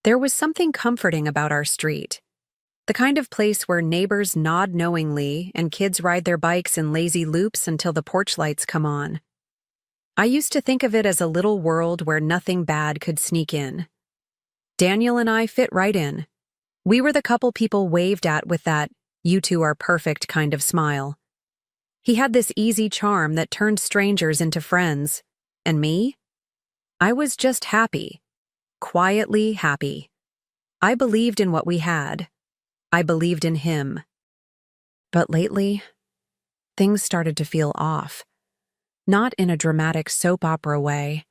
There was something comforting about our street. The kind of place where neighbors nod knowingly and kids ride their bikes in lazy loops until the porch lights come on. I used to think of it as a little world where nothing bad could sneak in. Daniel and I fit right in. We were the couple people waved at with that "you two are perfect" kind of smile. He had this easy charm that turned strangers into friends. And me? I was just happy. Quietly happy. I believed in what we had. I believed in him. But lately, things started to feel off. Not in a dramatic soap opera way,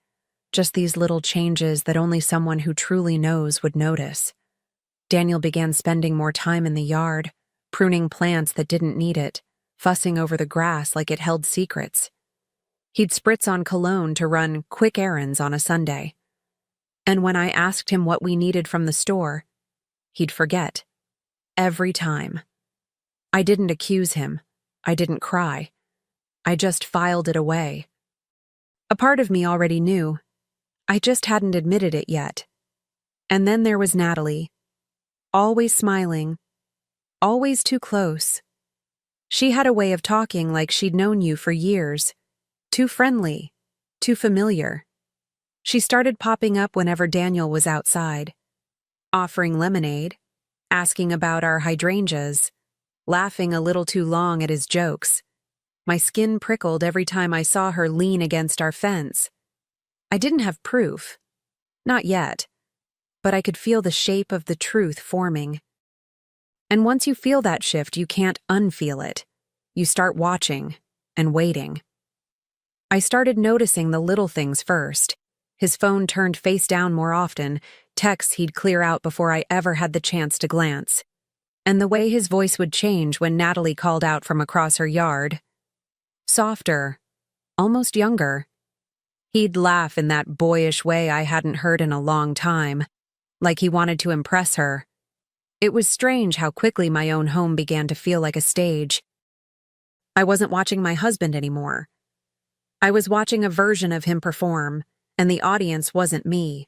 just these little changes that only someone who truly knows would notice. Daniel began spending more time in the yard, pruning plants that didn't need it, fussing over the grass like it held secrets. He'd spritz on cologne to run quick errands on a Sunday. And when I asked him what we needed from the store, he'd forget. Every time. I didn't accuse him. I didn't cry. I just filed it away. A part of me already knew. I just hadn't admitted it yet. And then there was Natalie. Always smiling. Always too close. She had a way of talking like she'd known you for years. Too friendly. Too familiar. She started popping up whenever Daniel was outside. Offering lemonade. Asking about our hydrangeas. Laughing a little too long at his jokes. My skin prickled every time I saw her lean against our fence. I didn't have proof. Not yet. But I could feel the shape of the truth forming. And once you feel that shift, you can't unfeel it. You start watching and waiting. I started noticing the little things first. His phone turned face down more often, texts he'd clear out before I ever had the chance to glance. And the way his voice would change when Natalie called out from across her yard. Softer, almost younger. He'd laugh in that boyish way I hadn't heard in a long time, like he wanted to impress her. It was strange how quickly my own home began to feel like a stage. I wasn't watching my husband anymore. I was watching a version of him perform, and the audience wasn't me.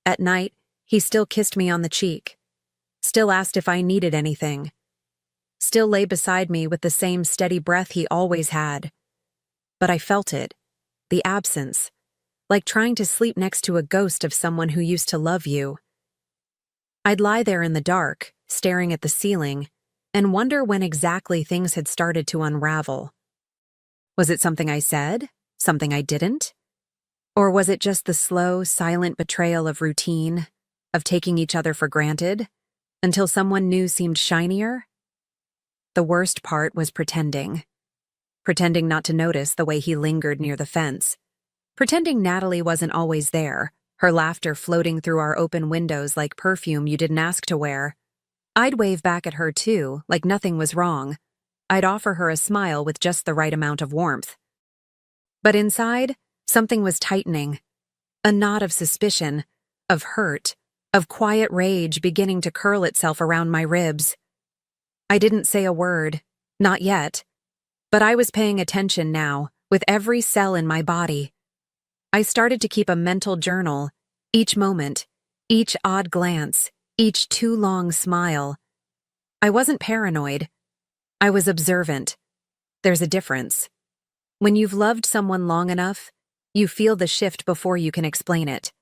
At night, he still kissed me on the cheek, still asked if I needed anything, still lay beside me with the same steady breath he always had. But I felt it, the absence, like trying to sleep next to a ghost of someone who used to love you. I'd lie there in the dark, staring at the ceiling, and wonder when exactly things had started to unravel. Was it something I said? Something I didn't? Or was it just the slow, silent betrayal of routine, of taking each other for granted, until someone new seemed shinier? The worst part was pretending. Pretending not to notice the way he lingered near the fence. Pretending Natalie wasn't always there, her laughter floating through our open windows like perfume you didn't ask to wear. I'd wave back at her too, like nothing was wrong. I'd offer her a smile with just the right amount of warmth. But inside, something was tightening. A knot of suspicion, of hurt, of quiet rage beginning to curl itself around my ribs. I didn't say a word, not yet. But I was paying attention now, with every cell in my body. I started to keep a mental journal, each moment, each odd glance, each too long smile. I wasn't paranoid. I was observant. There's a difference. When you've loved someone long enough, you feel the shift before you can explain it.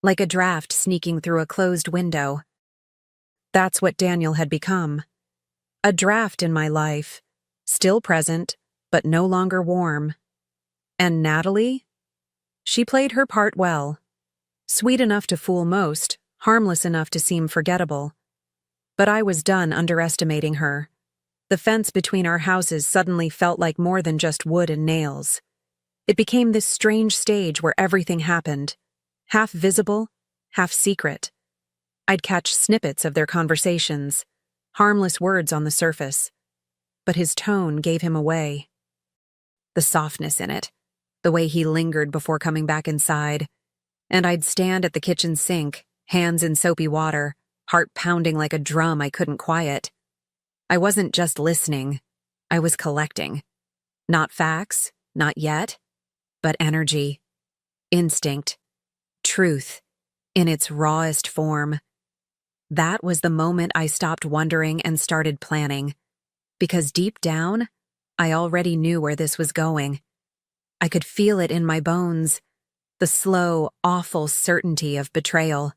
Like a draft sneaking through a closed window. That's what Daniel had become. A draft in my life, still present, but no longer warm. And Natalie? She played her part well. Sweet enough to fool most, harmless enough to seem forgettable. But I was done underestimating her. The fence between our houses suddenly felt like more than just wood and nails. It became this strange stage where everything happened, half visible, half secret. I'd catch snippets of their conversations, harmless words on the surface. But his tone gave him away. The softness in it, the way he lingered before coming back inside, and I'd stand at the kitchen sink, hands in soapy water, heart pounding like a drum I couldn't quiet. I wasn't just listening, I was collecting. Not facts, not yet, but energy, instinct, truth, in its rawest form. That was the moment I stopped wondering and started planning, because deep down, I already knew where this was going. I could feel it in my bones, the slow, awful certainty of betrayal.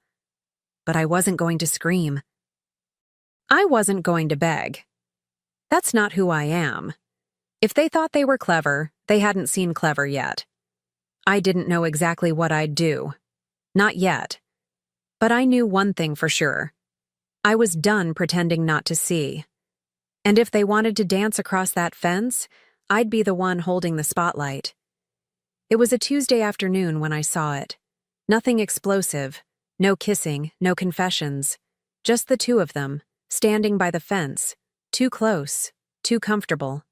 But I wasn't going to scream. I wasn't going to beg. That's not who I am. If they thought they were clever, they hadn't seen clever yet. I didn't know exactly what I'd do. Not yet. But I knew one thing for sure. I was done pretending not to see. And if they wanted to dance across that fence, I'd be the one holding the spotlight. It was a Tuesday afternoon when I saw it. Nothing explosive, no kissing, no confessions. Just the two of them, standing by the fence, too close, too comfortable.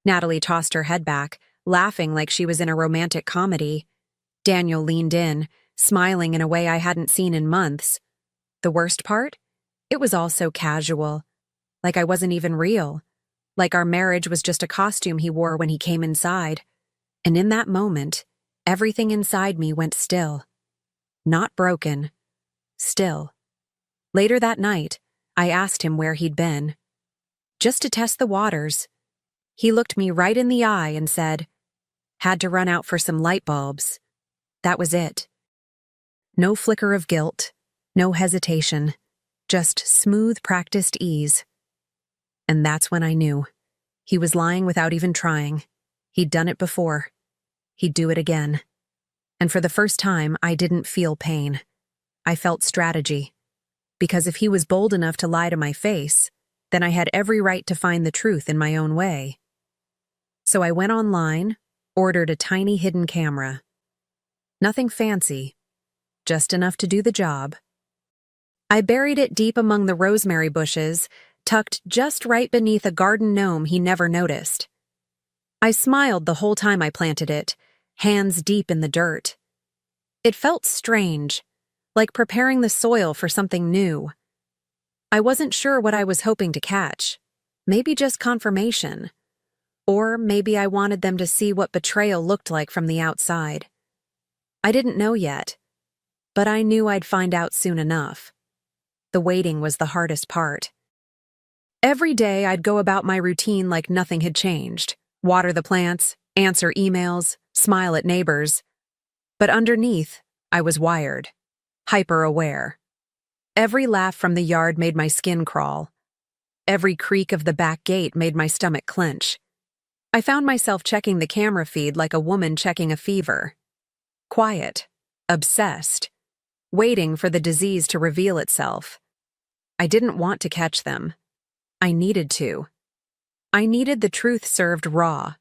Natalie tossed her head back, laughing like she was in a romantic comedy. Daniel leaned in, smiling in a way I hadn't seen in months. The worst part? It was all so casual. Like I wasn't even real. Like our marriage was just a costume he wore when he came inside. And in that moment, everything inside me went still. Not broken. Still. Later that night, I asked him where he'd been. Just to test the waters. He looked me right in the eye and said, "Had to run out for some light bulbs." That was it. No flicker of guilt, no hesitation, just smooth, practiced ease. And that's when I knew. He was lying without even trying. He'd done it before. He'd do it again. And for the first time, I didn't feel pain. I felt strategy. Because if he was bold enough to lie to my face, then I had every right to find the truth in my own way. So I went online, ordered a tiny hidden camera. Nothing fancy, just enough to do the job. I buried it deep among the rosemary bushes, tucked just right beneath a garden gnome he never noticed. I smiled the whole time I planted it, hands deep in the dirt. It felt strange, like preparing the soil for something new. I wasn't sure what I was hoping to catch. Maybe just confirmation. Or maybe I wanted them to see what betrayal looked like from the outside. I didn't know yet, but I knew I'd find out soon enough. The waiting was the hardest part. Every day I'd go about my routine like nothing had changed. Water the plants, answer emails, smile at neighbors. But underneath, I was wired. Hyper-aware. Every laugh from the yard made my skin crawl. Every creak of the back gate made my stomach clench. I found myself checking the camera feed like a woman checking a fever. Quiet. Obsessed. Waiting for the disease to reveal itself. I didn't want to catch them. I needed to. I needed the truth served raw.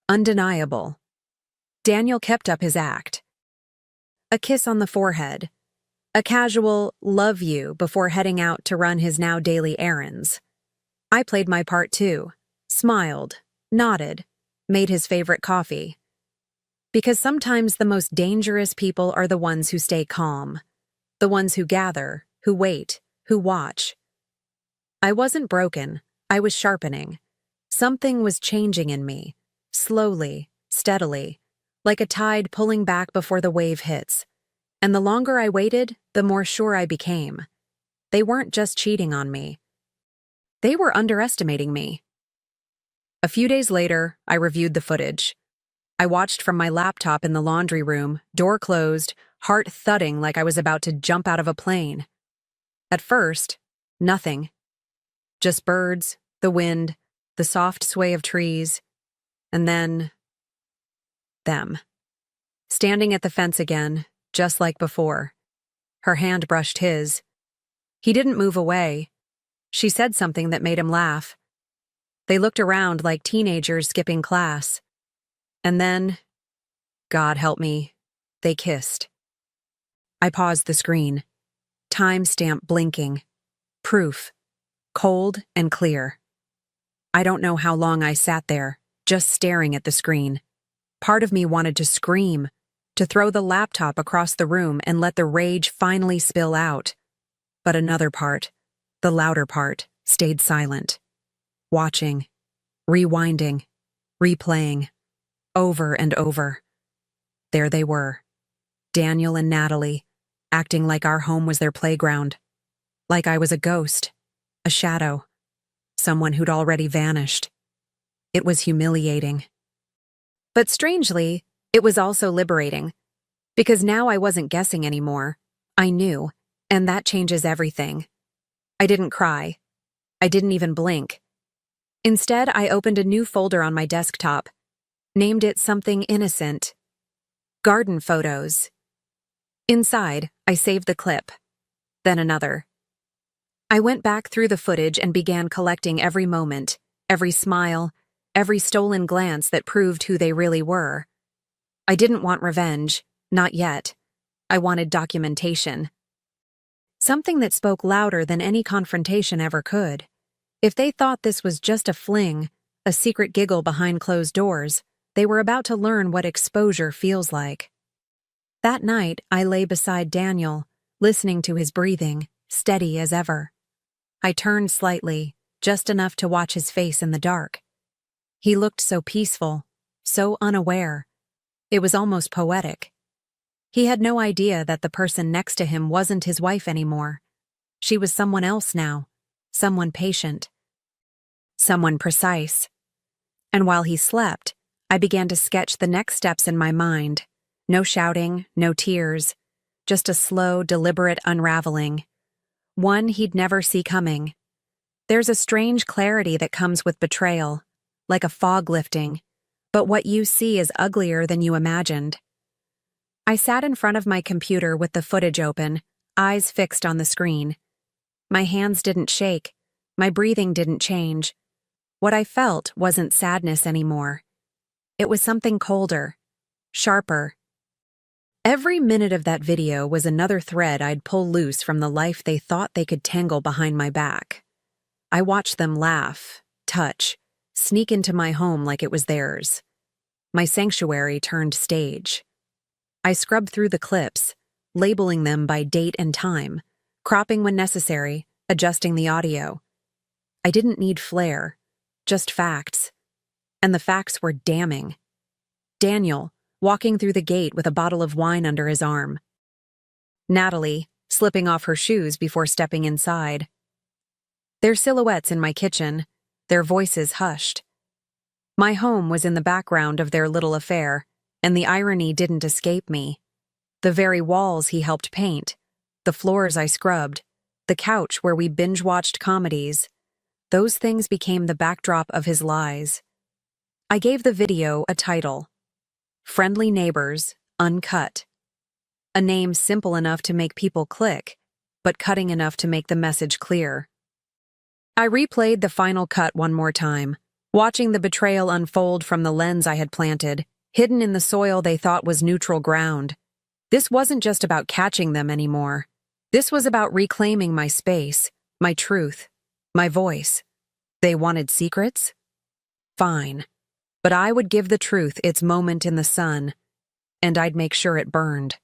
Undeniable. Daniel kept up his act. A kiss on the forehead. A casual love you before heading out to run his now daily errands. I played my part too. Smiled. Nodded. Made his favorite coffee. Because sometimes the most dangerous people are the ones who stay calm. The ones who gather, who wait, who watch. I wasn't broken. I was sharpening. Something was changing in me. Slowly, steadily. Like a tide pulling back before the wave hits. And the longer I waited, the more sure I became. They weren't just cheating on me. They were underestimating me. A few days later, I reviewed the footage. I watched from my laptop in the laundry room, door closed, heart thudding like I was about to jump out of a plane. At first, nothing. Just birds, the wind, the soft sway of trees, and then them. Standing at the fence again, just like before. Her hand brushed his. He didn't move away. She said something that made him laugh. They looked around like teenagers skipping class. And then, God help me, they kissed. I paused the screen. Timestamp blinking. Proof. Cold and clear. I don't know how long I sat there, just staring at the screen. Part of me wanted to scream, to throw the laptop across the room and let the rage finally spill out. But another part, the louder part, stayed silent. Watching, rewinding, replaying, over and over. There they were, Daniel and Natalie, acting like our home was their playground, like I was a ghost, a shadow, someone who'd already vanished. It was humiliating. But strangely, it was also liberating, because now I wasn't guessing anymore. I knew, and that changes everything. I didn't cry. I didn't even blink. Instead, I opened a new folder on my desktop, named it something innocent. Garden photos. Inside, I saved the clip, then another. I went back through the footage and began collecting every moment, every smile, every stolen glance that proved who they really were. I didn't want revenge, not yet. I wanted documentation. Something that spoke louder than any confrontation ever could. If they thought this was just a fling, a secret giggle behind closed doors, they were about to learn what exposure feels like. That night, I lay beside Daniel, listening to his breathing, steady as ever. I turned slightly, just enough to watch his face in the dark. He looked so peaceful, so unaware. It was almost poetic. He had no idea that the person next to him wasn't his wife anymore. She was someone else now, someone patient, someone precise. And while he slept, I began to sketch the next steps in my mind. No shouting, no tears, just a slow, deliberate unraveling. One he'd never see coming. There's a strange clarity that comes with betrayal, like a fog lifting, but what you see is uglier than you imagined. I sat in front of my computer with the footage open, eyes fixed on the screen. My hands didn't shake, my breathing didn't change. What I felt wasn't sadness anymore. It was something colder, sharper. Every minute of that video was another thread I'd pull loose from the life they thought they could tangle behind my back. I watched them laugh, touch, sneak into my home like it was theirs. My sanctuary turned stage. I scrubbed through the clips, labeling them by date and time, cropping when necessary, adjusting the audio. I didn't need flair, just facts. And the facts were damning. Daniel, walking through the gate with a bottle of wine under his arm. Natalie, slipping off her shoes before stepping inside. Their silhouettes in my kitchen, their voices hushed. My home was in the background of their little affair, and the irony didn't escape me. The very walls he helped paint, the floors I scrubbed, the couch where we binge-watched comedies, those things became the backdrop of his lies. I gave the video a title, Friendly Neighbors, Uncut. A name simple enough to make people click, but cutting enough to make the message clear. I replayed the final cut one more time, watching the betrayal unfold from the lens I had planted, hidden in the soil they thought was neutral ground. This wasn't just about catching them anymore. This was about reclaiming my space, my truth, my voice. They wanted secrets? Fine. But I would give the truth its moment in the sun, and I'd make sure it burned.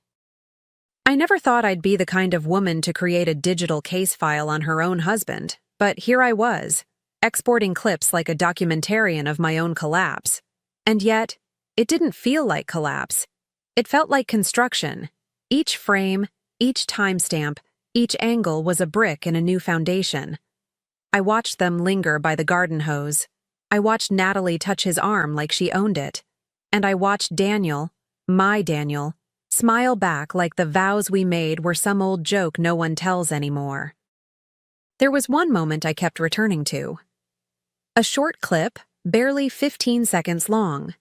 I never thought I'd be the kind of woman to create a digital case file on her own husband, but here I was, exporting clips like a documentarian of my own collapse. And yet, it didn't feel like collapse. It felt like construction. Each frame, each timestamp, each angle was a brick in a new foundation. I watched them linger by the garden hose. I watched Natalie touch his arm like she owned it. And I watched Daniel, my Daniel, smile back like the vows we made were some old joke no one tells anymore. There was one moment I kept returning to. A short clip, barely 15 seconds long.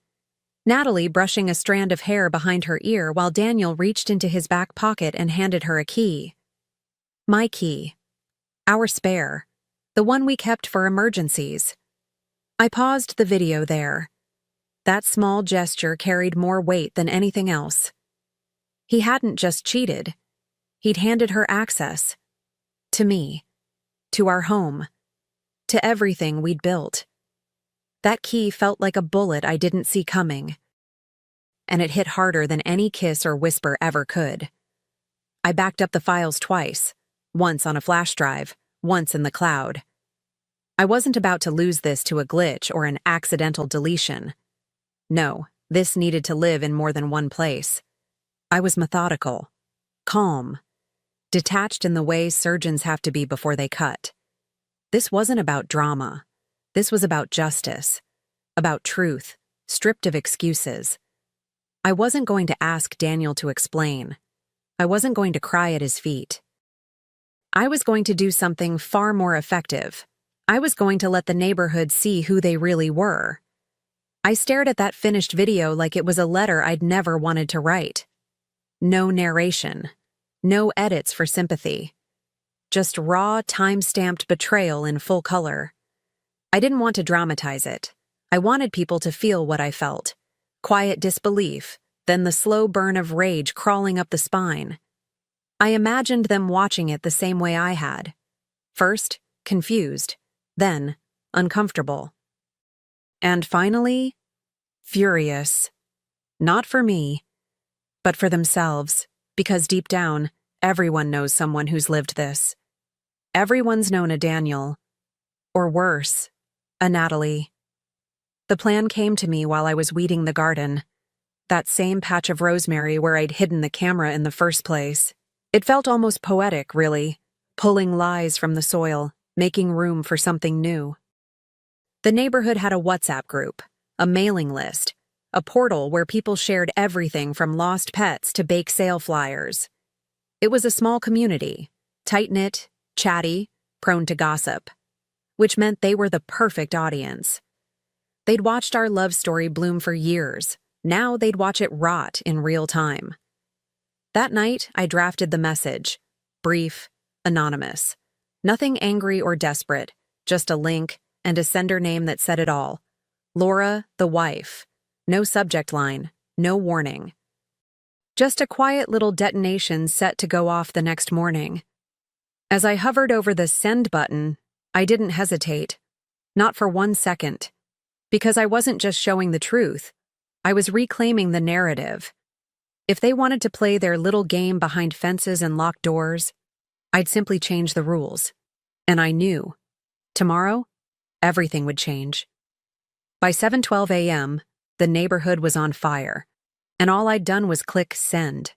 Natalie brushing a strand of hair behind her ear while Daniel reached into his back pocket and handed her a key. My key. Our spare. The one we kept for emergencies. I paused the video there. That small gesture carried more weight than anything else. He hadn't just cheated. He'd handed her access. To me. To our home. To everything we'd built. That key felt like a bullet I didn't see coming. And it hit harder than any kiss or whisper ever could. I backed up the files twice, once on a flash drive, once in the cloud. I wasn't about to lose this to a glitch or an accidental deletion. No, this needed to live in more than one place. I was methodical, calm, detached in the way surgeons have to be before they cut. This wasn't about drama. This was about justice, about truth, stripped of excuses. I wasn't going to ask Daniel to explain. I wasn't going to cry at his feet. I was going to do something far more effective. I was going to let the neighborhood see who they really were. I stared at that finished video like it was a letter I'd never wanted to write. No narration. No edits for sympathy. Just raw, time-stamped betrayal in full color. I didn't want to dramatize it. I wanted people to feel what I felt. Quiet disbelief, then the slow burn of rage crawling up the spine. I imagined them watching it the same way I had. First, confused. Then, uncomfortable. And finally, furious. Not for me, but for themselves, because deep down, everyone knows someone who's lived this. Everyone's known a Daniel. Or worse, a Natalie. The plan came to me while I was weeding the garden. That same patch of rosemary where I'd hidden the camera in the first place. It felt almost poetic, really, pulling lies from the soil, making room for something new. The neighborhood had a WhatsApp group, a mailing list, a portal where people shared everything from lost pets to bake sale flyers. It was a small community, tight-knit, chatty, prone to gossip, which meant they were the perfect audience. They'd watched our love story bloom for years. Now they'd watch it rot in real time. That night, I drafted the message. Brief, anonymous. Nothing angry or desperate, just a link and a sender name that said it all. Laura, the wife. No subject line, no warning. Just a quiet little detonation set to go off the next morning. As I hovered over the send button, I didn't hesitate. Not for 1 second. Because I wasn't just showing the truth. I was reclaiming the narrative. If they wanted to play their little game behind fences and locked doors, I'd simply change the rules. And I knew. Tomorrow, everything would change. By 7:12 a.m., the neighborhood was on fire, and all I'd done was click send.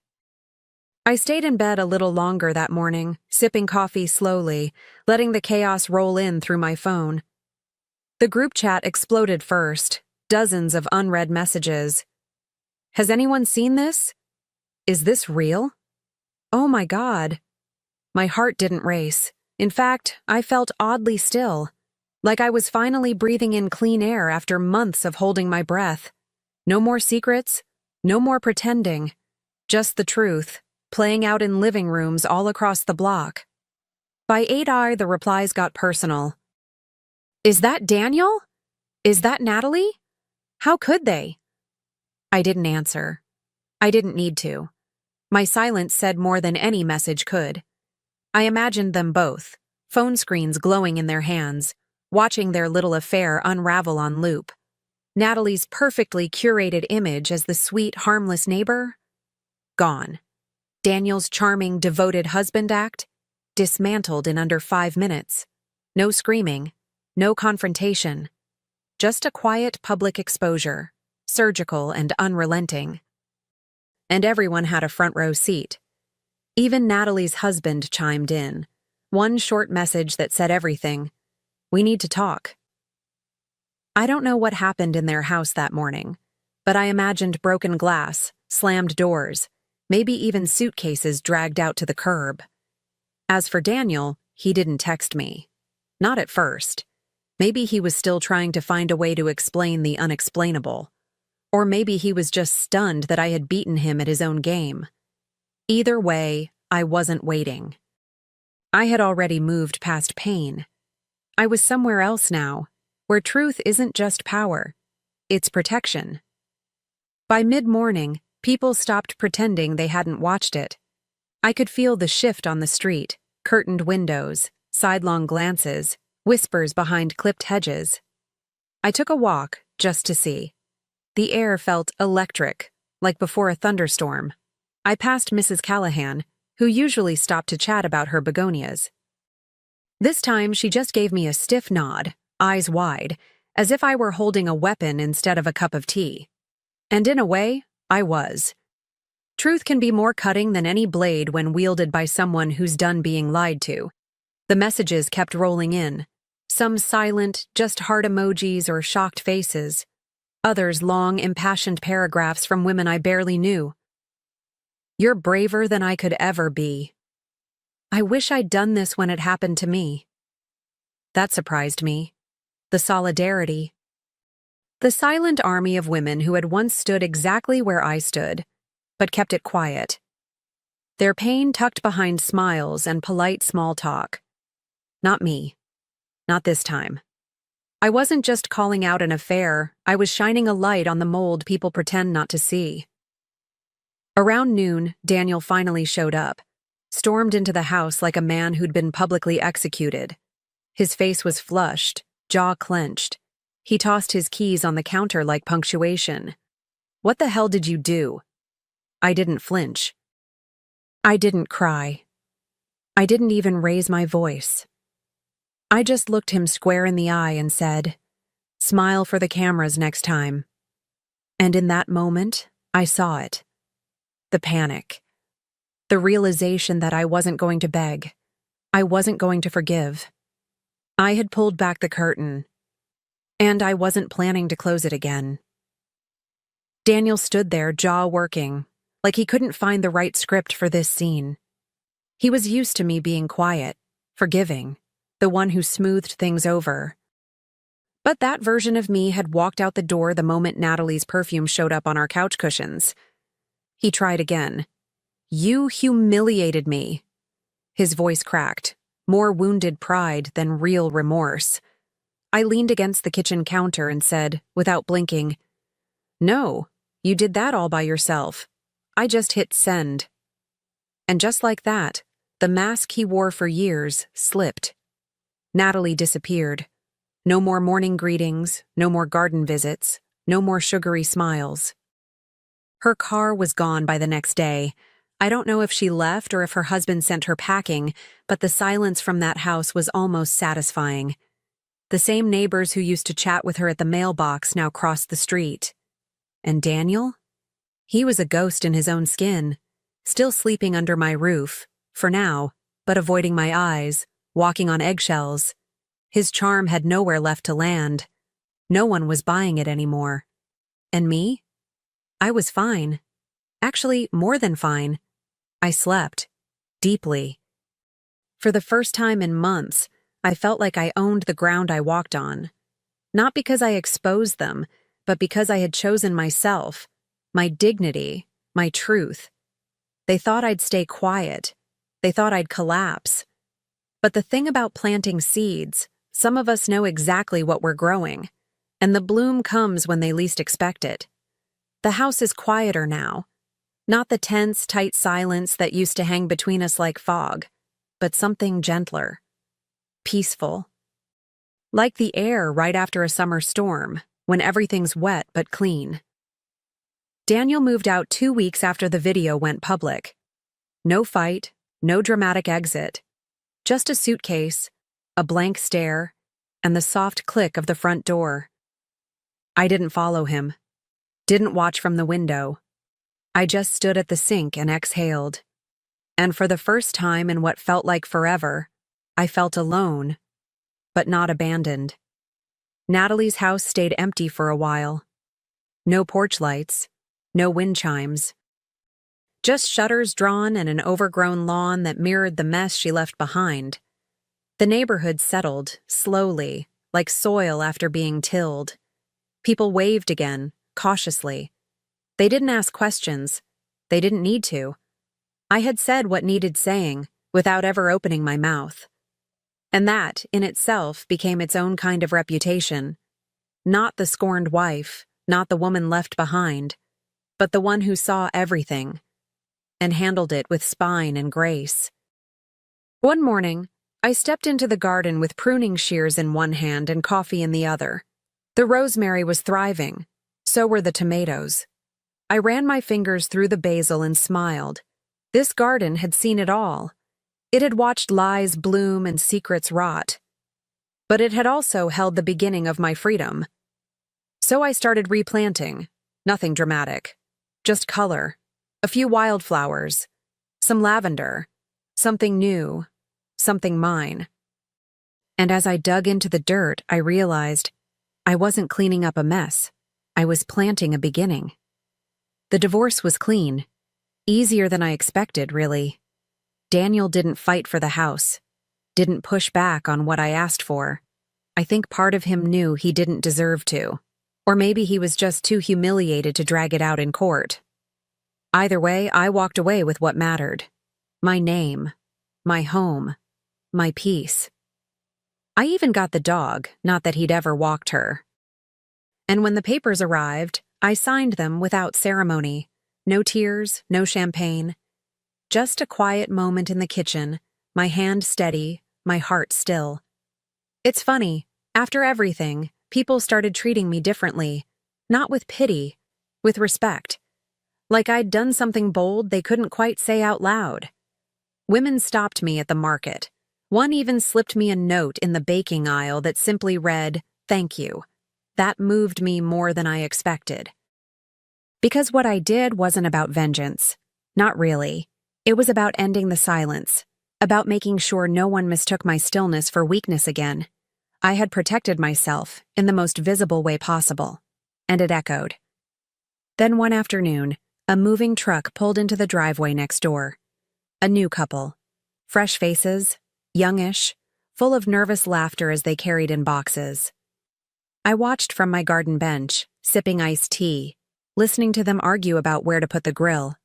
I stayed in bed a little longer that morning, sipping coffee slowly, letting the chaos roll in through my phone. The group chat exploded first, dozens of unread messages. Has anyone seen this? Is this real? Oh my God. My heart didn't race. In fact, I felt oddly still, like I was finally breathing in clean air after months of holding my breath. No more secrets, no more pretending, just the truth, playing out in living rooms all across the block. By 8 the replies got personal. Is that Daniel? Is that Natalie? How could they? I didn't answer. I didn't need to. My silence said more than any message could. I imagined them both, phone screens glowing in their hands, watching their little affair unravel on loop. Natalie's perfectly curated image as the sweet, harmless neighbor? Gone. Daniel's charming, devoted husband act? Dismantled in under 5 minutes. No screaming, no confrontation. Just a quiet public exposure, surgical and unrelenting. And everyone had a front row seat. Even Natalie's husband chimed in. One short message that said everything. We need to talk. I don't know what happened in their house that morning, but I imagined broken glass, slammed doors, maybe even suitcases dragged out to the curb. As for Daniel, he didn't text me. Not at first. Maybe he was still trying to find a way to explain the unexplainable. Or maybe he was just stunned that I had beaten him at his own game. Either way, I wasn't waiting. I had already moved past pain. I was somewhere else now, where truth isn't just power, it's protection. By mid-morning, people stopped pretending they hadn't watched it. I could feel the shift on the street, curtained windows, sidelong glances, whispers behind clipped hedges. I took a walk just to see. The air felt electric, like before a thunderstorm. I passed Mrs. Callahan, who usually stopped to chat about her begonias. This time, she just gave me a stiff nod, eyes wide, as if I were holding a weapon instead of a cup of tea. And in a way, I was. Truth can be more cutting than any blade when wielded by someone who's done being lied to. The messages kept rolling in. Some silent, just heart emojis or shocked faces. Others long, impassioned paragraphs from women I barely knew. "You're braver than I could ever be. I wish I'd done this when it happened to me." That surprised me. The solidarity. The silent army of women who had once stood exactly where I stood, but kept it quiet. Their pain tucked behind smiles and polite small talk. Not me. Not this time. I wasn't just calling out an affair, I was shining a light on the mold people pretend not to see. Around noon, Daniel finally showed up, stormed into the house like a man who'd been publicly executed. His face was flushed, jaw clenched. He tossed his keys on the counter like punctuation. "What the hell did you do?" I didn't flinch. I didn't cry. I didn't even raise my voice. I just looked him square in the eye and said, "Smile for the cameras next time." And in that moment, I saw it. The panic. The realization that I wasn't going to beg. I wasn't going to forgive. I had pulled back the curtain, and I wasn't planning to close it again. Daniel stood there, jaw working, like he couldn't find the right script for this scene. He was used to me being quiet, forgiving, the one who smoothed things over. But that version of me had walked out the door the moment Natalie's perfume showed up on our couch cushions. He tried again. "You humiliated me." His voice cracked, more wounded pride than real remorse. I leaned against the kitchen counter and said, without blinking, "No, you did that all by yourself. I just hit send." And just like that, the mask he wore for years slipped. Natalie disappeared. No more morning greetings, no more garden visits, no more sugary smiles. Her car was gone by the next day. I don't know if she left or if her husband sent her packing, but the silence from that house was almost satisfying. The same neighbors who used to chat with her at the mailbox now crossed the street. And Daniel? He was a ghost in his own skin, still sleeping under my roof, for now, but avoiding my eyes, walking on eggshells. His charm had nowhere left to land. No one was buying it anymore. And me? I was fine. Actually, more than fine. I slept. Deeply. For the first time in months, I felt like I owned the ground I walked on. Not because I exposed them, but because I had chosen myself, my dignity, my truth. They thought I'd stay quiet. They thought I'd collapse. But the thing about planting seeds, some of us know exactly what we're growing, and the bloom comes when they least expect it. The house is quieter now. Not the tense, tight silence that used to hang between us like fog, but something gentler. Peaceful. Like the air right after a summer storm, when everything's wet but clean. Daniel moved out 2 weeks after the video went public. No fight, no dramatic exit. Just a suitcase, a blank stare, and the soft click of the front door. I didn't follow him. Didn't watch from the window. I just stood at the sink and exhaled. And for the first time in what felt like forever, I felt alone, but not abandoned. Natalie's house stayed empty for a while. No porch lights, no wind chimes. Just shutters drawn and an overgrown lawn that mirrored the mess she left behind. The neighborhood settled, slowly, like soil after being tilled. People waved again, cautiously. They didn't ask questions. They didn't need to. I had said what needed saying, without ever opening my mouth. And that, in itself, became its own kind of reputation. Not the scorned wife, not the woman left behind, but the one who saw everything, and handled it with spine and grace. One morning, I stepped into the garden with pruning shears in one hand and coffee in the other. The rosemary was thriving. So were the tomatoes. I ran my fingers through the basil and smiled. This garden had seen it all. It had watched lies bloom and secrets rot. But it had also held the beginning of my freedom. So I started replanting. Nothing dramatic. Just color. A few wildflowers, some lavender, something new, something mine. And as I dug into the dirt, I realized I wasn't cleaning up a mess. I was planting a beginning. The divorce was clean. Easier than I expected, really. Daniel didn't fight for the house, didn't push back on what I asked for. I think part of him knew he didn't deserve to. Or maybe he was just too humiliated to drag it out in court. Either way, I walked away with what mattered. My name, my home, my peace. I even got the dog, not that he'd ever walked her. And when the papers arrived, I signed them without ceremony. No tears, no champagne. Just a quiet moment in the kitchen, my hand steady, my heart still. It's funny, after everything, people started treating me differently. Not with pity, with respect. Like I'd done something bold they couldn't quite say out loud. Women stopped me at the market. One even slipped me a note in the baking aisle that simply read, "Thank you." That moved me more than I expected. Because what I did wasn't about vengeance. Not really. It was about ending the silence, about making sure no one mistook my stillness for weakness again. I had protected myself in the most visible way possible, and it echoed. Then one afternoon, a moving truck pulled into the driveway next door. A new couple. Fresh faces, youngish, full of nervous laughter as they carried in boxes. I watched from my garden bench, sipping iced tea, listening to them argue about where to put the grill.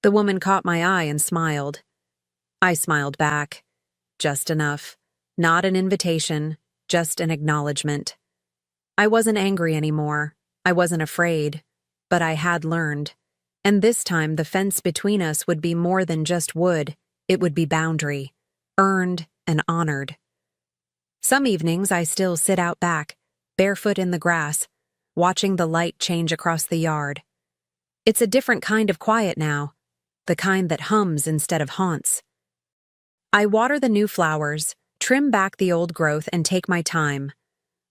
The woman caught my eye and smiled. I smiled back. Just enough. Not an invitation, just an acknowledgement. I wasn't angry anymore. I wasn't afraid. But I had learned. And this time the fence between us would be more than just wood. It would be boundary, earned and honored. Some evenings I still sit out back, barefoot in the grass, watching the light change across the yard. It's a different kind of quiet now, the kind that hums instead of haunts. I water the new flowers, trim back the old growth, and take my time.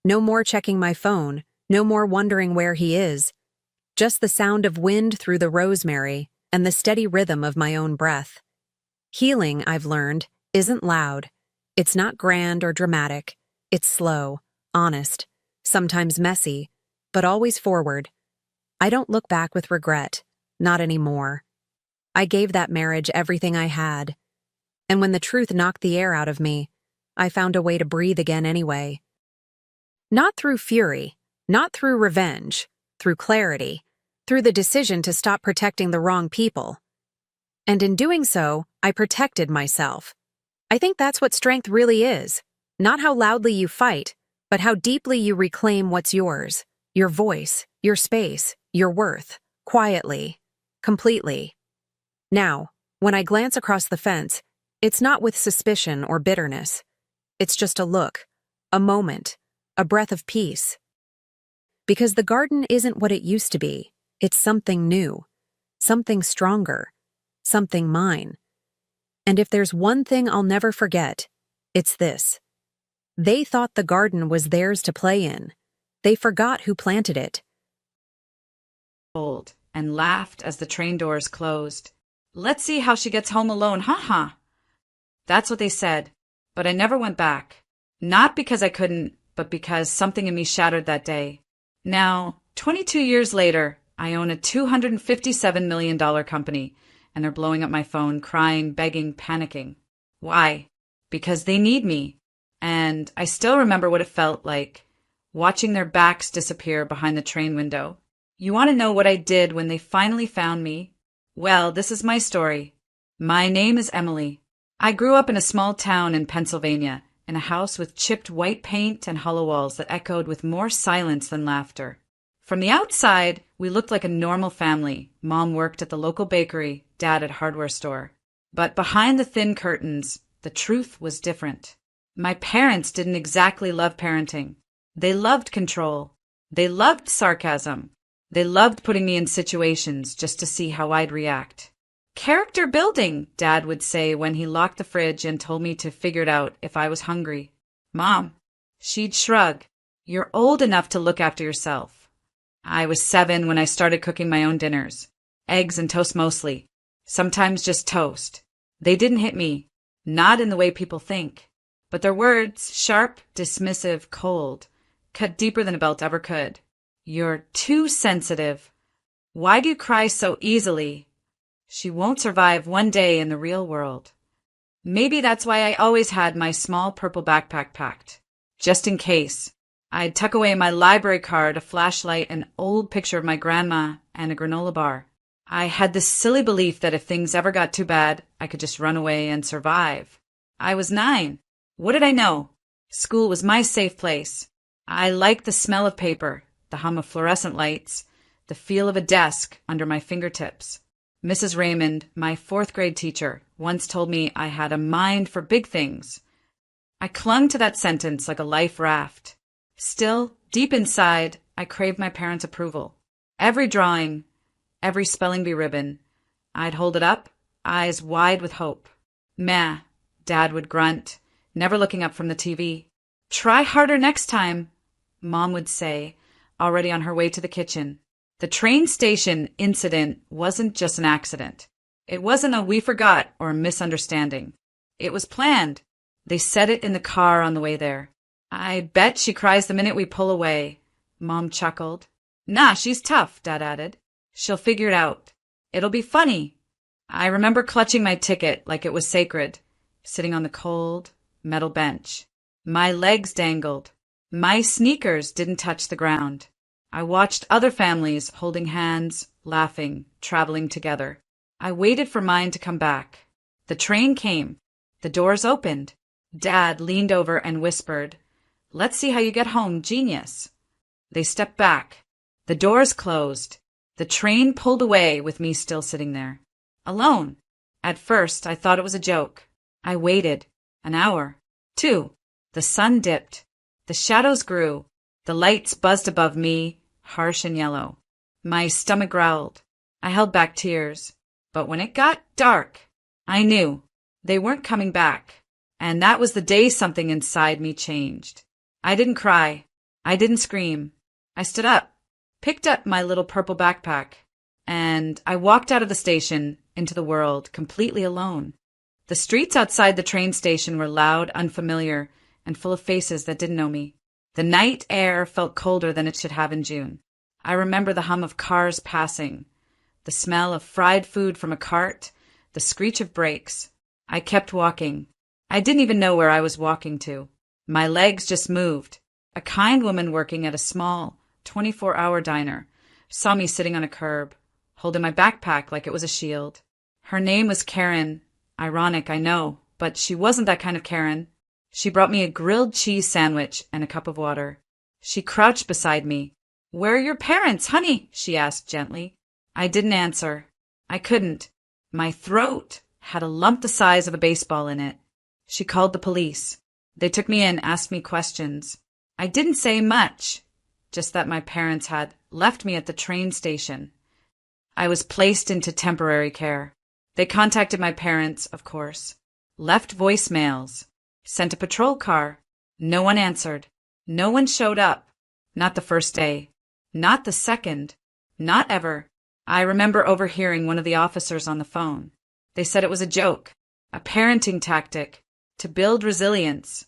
No more checking my phone, no more wondering where he is. Just the sound of wind through the rosemary and the steady rhythm of my own breath. Healing, I've learned, isn't loud. It's not grand or dramatic. It's slow, honest, sometimes messy, but always forward. I don't look back with regret, not anymore. I gave that marriage everything I had. And when the truth knocked the air out of me, I found a way to breathe again anyway. Not through fury, not through revenge, through clarity, through the decision to stop protecting the wrong people. And in doing so, I protected myself. I think that's what strength really is. Not how loudly you fight, but how deeply you reclaim what's yours. Your voice, your space, your worth. Quietly. Completely. Now, when I glance across the fence, it's not with suspicion or bitterness. It's just a look, a moment, a breath of peace. Because the garden isn't what it used to be. It's something new, something stronger, something mine. And if there's one thing I'll never forget, it's this. They thought the garden was theirs to play in. They forgot who planted it. And laughed as the train doors closed. "Let's see how she gets home alone, ha. That's what they said, but I never went back. Not because I couldn't, but because something in me shattered that day. Now, 22 years later, I own a $257 million company, and they're blowing up my phone, crying, begging, panicking. Why? Because they need me. And I still remember what it felt like, watching their backs disappear behind the train window. You want to know what I did when they finally found me? Well, this is my story. My name is Emily. I grew up in a small town in Pennsylvania, in a house with chipped white paint and hollow walls that echoed with more silence than laughter. From the outside, we looked like a normal family. Mom worked at the local bakery, Dad at hardware store. But behind the thin curtains, the truth was different. My parents didn't exactly love parenting. They loved control. They loved sarcasm. They loved putting me in situations just to see how I'd react. "Character building," Dad would say when he locked the fridge and told me to figure it out if I was hungry. "Mom," she'd shrug, "you're old enough to look after yourself." I was 7 when I started cooking my own dinners. Eggs and toast mostly. Sometimes just toast. They didn't hit me. Not in the way people think. But their words, sharp, dismissive, cold, cut deeper than a belt ever could. You're too sensitive. Why do you cry so easily? She won't survive one day in the real world. Maybe that's why I always had my small purple backpack packed. Just in case. I'd tuck away my library card, a flashlight, an old picture of my grandma, and a granola bar. I had this silly belief that if things ever got too bad, I could just run away and survive. I was 9. What did I know? School was my safe place. I liked the smell of paper, the hum of fluorescent lights, the feel of a desk under my fingertips. Mrs. Raymond, my 4th grade teacher, once told me I had a mind for big things. I clung to that sentence like a life raft. Still, deep inside, I craved my parents' approval. Every drawing, every spelling bee ribbon, I'd hold it up, eyes wide with hope. Meh, Dad would grunt, never looking up from the TV. Try harder next time, Mom would say, already on her way to the kitchen. The train station incident wasn't just an accident. It wasn't a we forgot or a misunderstanding. It was planned. They said it in the car on the way there. I bet she cries the minute we pull away, Mom chuckled. Nah, she's tough, Dad added. She'll figure it out. It'll be funny. I remember clutching my ticket like it was sacred, sitting on the cold, metal bench. My legs dangled. My sneakers didn't touch the ground. I watched other families holding hands, laughing, traveling together. I waited for mine to come back. The train came. The doors opened. Dad leaned over and whispered, "Let's see how you get home, genius." They stepped back. The doors closed. The train pulled away with me still sitting there. Alone. At first, I thought it was a joke. I waited. An hour. 2. The sun dipped. The shadows grew. The lights buzzed above me, harsh and yellow. My stomach growled. I held back tears. But when it got dark, I knew they weren't coming back. And that was the day something inside me changed. I didn't cry. I didn't scream. I stood up, picked up my little purple backpack, and I walked out of the station into the world completely alone. The streets outside the train station were loud, unfamiliar, and full of faces that didn't know me. The night air felt colder than it should have in June. I remember the hum of cars passing, the smell of fried food from a cart, the screech of brakes. I kept walking. I didn't even know where I was walking to. My legs just moved. A kind woman working at a small, 24-hour diner saw me sitting on a curb, holding my backpack like it was a shield. Her name was Karen. Ironic, I know, but she wasn't that kind of Karen. She brought me a grilled cheese sandwich and a cup of water. She crouched beside me. "Where are your parents, honey?" she asked gently. I didn't answer. I couldn't. My throat had a lump the size of a baseball in it. She called the police. They took me in, asked me questions. I didn't say much, just that my parents had left me at the train station. I was placed into temporary care. They contacted my parents, of course, left voicemails, sent a patrol car. No one answered. No one showed up. Not the first day. Not the second. Not ever. I remember overhearing one of the officers on the phone. They said it was a joke, a parenting tactic, to build resilience.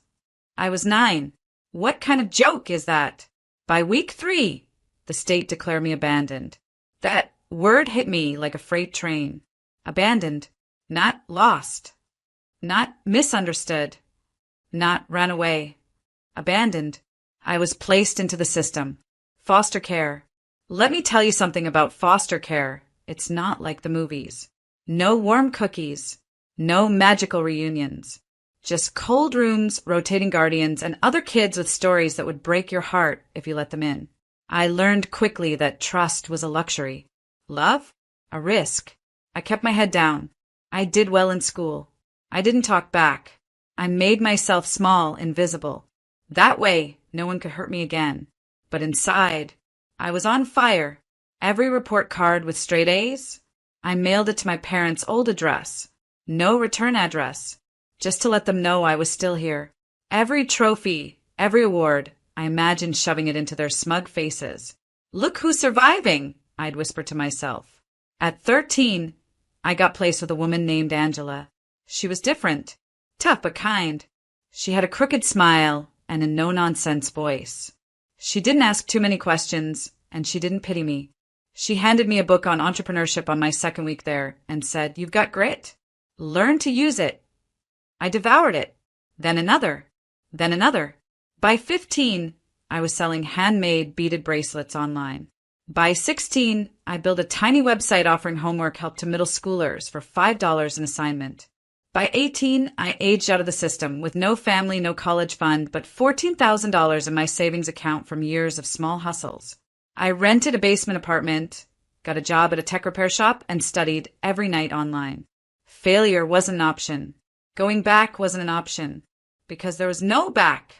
I was 9. What kind of joke is that? By week 3, the state declared me abandoned. That word hit me like a freight train. Abandoned. Not lost. Not misunderstood. Not ran away. Abandoned. I was placed into the system. Foster care. Let me tell you something about foster care. It's not like the movies. No warm cookies. No magical reunions. Just cold rooms, rotating guardians, and other kids with stories that would break your heart if you let them in. I learned quickly that trust was a luxury. Love? A risk. I kept my head down. I did well in school. I didn't talk back. I made myself small, invisible. That way, no one could hurt me again. But inside, I was on fire. Every report card with straight A's, I mailed it to my parents' old address. No return address. Just to let them know I was still here. Every trophy, every award, I imagined shoving it into their smug faces. "Look who's surviving," I'd whisper to myself. At 13, I got placed with a woman named Angela. She was different, tough but kind. She had a crooked smile and a no-nonsense voice. She didn't ask too many questions, and she didn't pity me. She handed me a book on entrepreneurship on my second week there and said, "You've got grit. Learn to use it." I devoured it. Then another. Then another. By 15, I was selling handmade beaded bracelets online. By 16, I built a tiny website offering homework help to middle schoolers for $5 an assignment. By 18, I aged out of the system with no family, no college fund, but $14,000 in my savings account from years of small hustles. I rented a basement apartment, got a job at a tech repair shop, and studied every night online. Failure wasn't an option. Going back wasn't an option, because there was no back.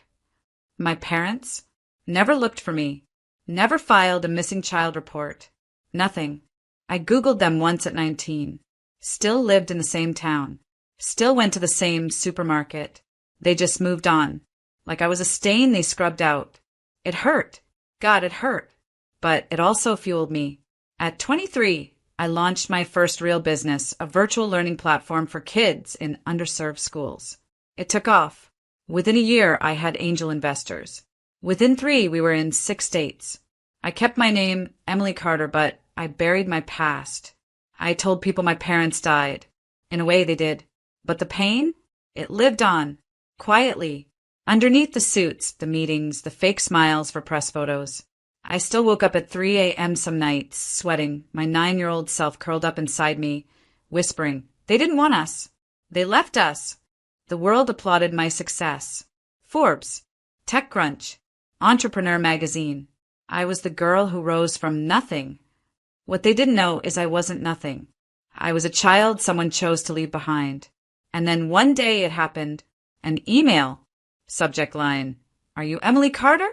My parents never looked for me, never filed a missing child report. Nothing. I Googled them once at 19. Still lived in the same town. Still went to the same supermarket. They just moved on. Like I was a stain they scrubbed out. It hurt. God, it hurt. But it also fueled me. At 23, I launched my first real business, a virtual learning platform for kids in underserved schools. It took off. Within a year, I had angel investors. Within 3, we were in 6 states. I kept my name, Emily Carter, but I buried my past. I told people my parents died. In a way, they did. But the pain? It lived on. Quietly. Underneath the suits, the meetings, the fake smiles for press photos. I still woke up at 3 a.m. some nights, sweating, my 9-year-old self curled up inside me, whispering, "They didn't want us. They left us." The world applauded my success. Forbes, TechCrunch, Entrepreneur magazine. I was the girl who rose from nothing. What they didn't know is I wasn't nothing. I was a child someone chose to leave behind. And then one day it happened. An email. Subject line, "Are you Emily Carter?"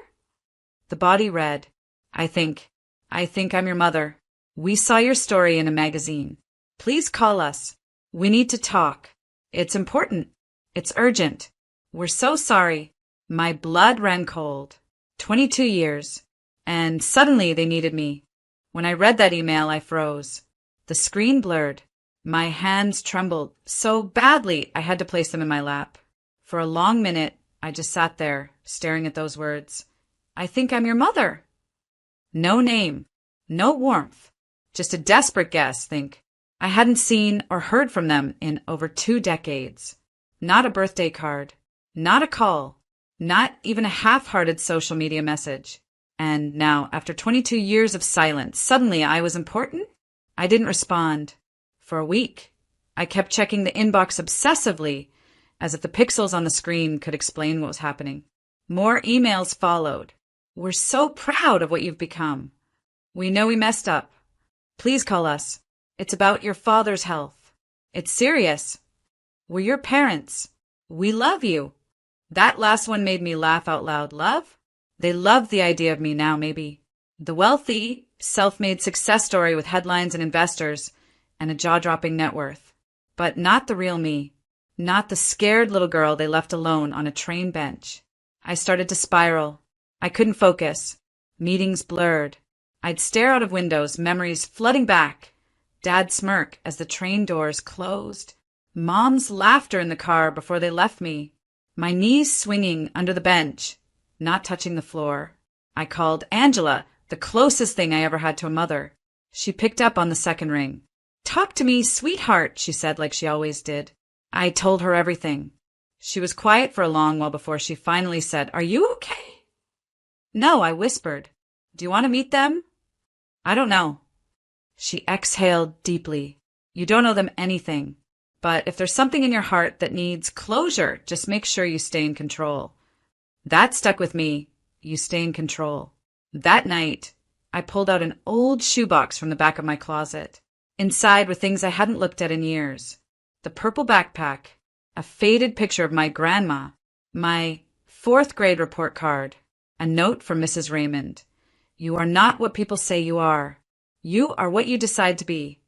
The body read, I think I'm your mother. We saw your story in a magazine. Please call us. We need to talk. It's important. It's urgent. We're so sorry." My blood ran cold. 22 years. And suddenly they needed me. When I read that email, I froze. The screen blurred. My hands trembled so badly I had to place them in my lap. For a long minute, I just sat there, staring at those words. "I think I'm your mother." No name, no warmth, just a desperate guess, I hadn't seen or heard from them in over 2 decades. Not a birthday card, not a call, not even a half-hearted social media message. And now, after 22 years of silence, suddenly I was important? I didn't respond. For a week, I kept checking the inbox obsessively, as if the pixels on the screen could explain what was happening. More emails followed. "We're so proud of what you've become. We know we messed up. Please call us. It's about your father's health. It's serious. We're your parents. We love you." That last one made me laugh out loud. Love? They love the idea of me now, maybe. The wealthy, self-made success story with headlines and investors and a jaw-dropping net worth. But not the real me. Not the scared little girl they left alone on a train bench. I started to spiral. I couldn't focus. Meetings blurred. I'd stare out of windows, memories flooding back. Dad smirk as the train doors closed. Mom's laughter in the car before they left me. My knees swinging under the bench, not touching the floor. I called Angela, the closest thing I ever had to a mother. She picked up on the second ring. "Talk to me, sweetheart," she said like she always did. I told her everything. She was quiet for a long while before she finally said, "Are you okay?" "No," I whispered. "Do you want to meet them?" "I don't know." She exhaled deeply. "You don't owe them anything. But if there's something in your heart that needs closure, just make sure you stay in control." That stuck with me. You stay in control. That night, I pulled out an old shoebox from the back of my closet. Inside were things I hadn't looked at in years. The purple backpack, a faded picture of my grandma, my 4th grade report card, a note from Mrs. Raymond. "You are not what people say you are. You are what you decide to be."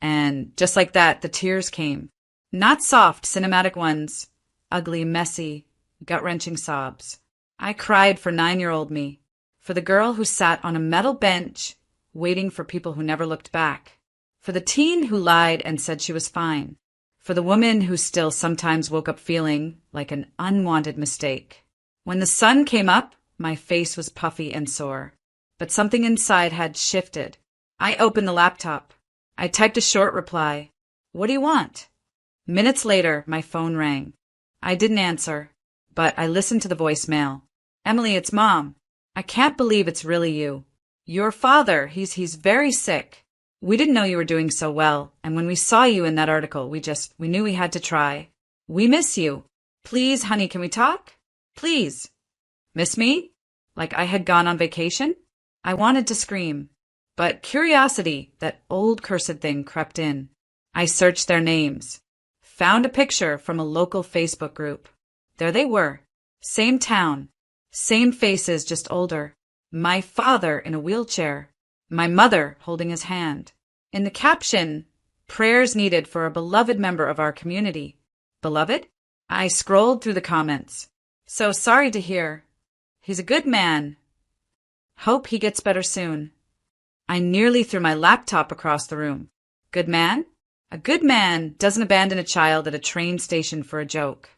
And just like that, the tears came. Not soft, cinematic ones. Ugly, messy, gut-wrenching sobs. I cried for 9-year-old me. For the girl who sat on a metal bench, waiting for people who never looked back. For the teen who lied and said she was fine. For the woman who still sometimes woke up feeling like an unwanted mistake. When the sun came up, my face was puffy and sore. But something inside had shifted. I opened the laptop. I typed a short reply. What do you want? Minutes later, my phone rang. I didn't answer, but I listened to the voicemail. Emily, it's Mom. I can't believe it's really you. Your father, he's very sick. We didn't know you were doing so well, and when we saw you in that article, we knew we had to try. We miss you. Please, honey, can we talk? Please. Miss me? Like I had gone on vacation? I wanted to scream, but curiosity, that old cursed thing, crept in. I searched their names. Found a picture from a local Facebook group. There they were. Same town. Same faces, just older. My father in a wheelchair. My mother holding his hand. In the caption, prayers needed for a beloved member of our community. Beloved? I scrolled through the comments. So sorry to hear. He's a good man. Hope he gets better soon. I nearly threw my laptop across the room. Good man? A good man doesn't abandon a child at a train station for a joke.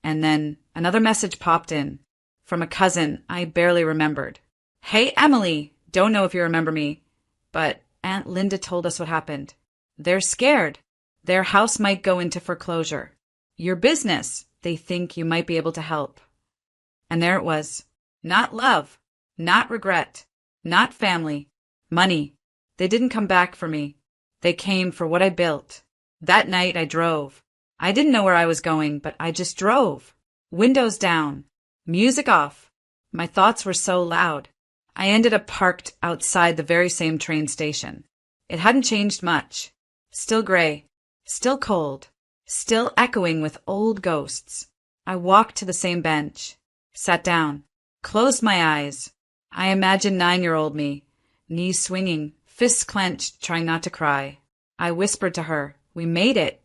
And then another message popped in. From a cousin I barely remembered. Hey, Emily, don't know if you remember me, but Aunt Linda told us what happened. They're scared. Their house might go into foreclosure. Your business, they think you might be able to help. And there it was. Not love, not regret, not family, money. They didn't come back for me. They came for what I built. That night I drove. I didn't know where I was going, but I just drove. Windows down. Music off. My thoughts were so loud. I ended up parked outside the very same train station. It hadn't changed much. Still gray. Still cold. Still echoing with old ghosts. I walked to the same bench. Sat down. Closed my eyes. I imagined 9-year-old me. Knees swinging. Fists clenched, trying not to cry. I whispered to her, we made it.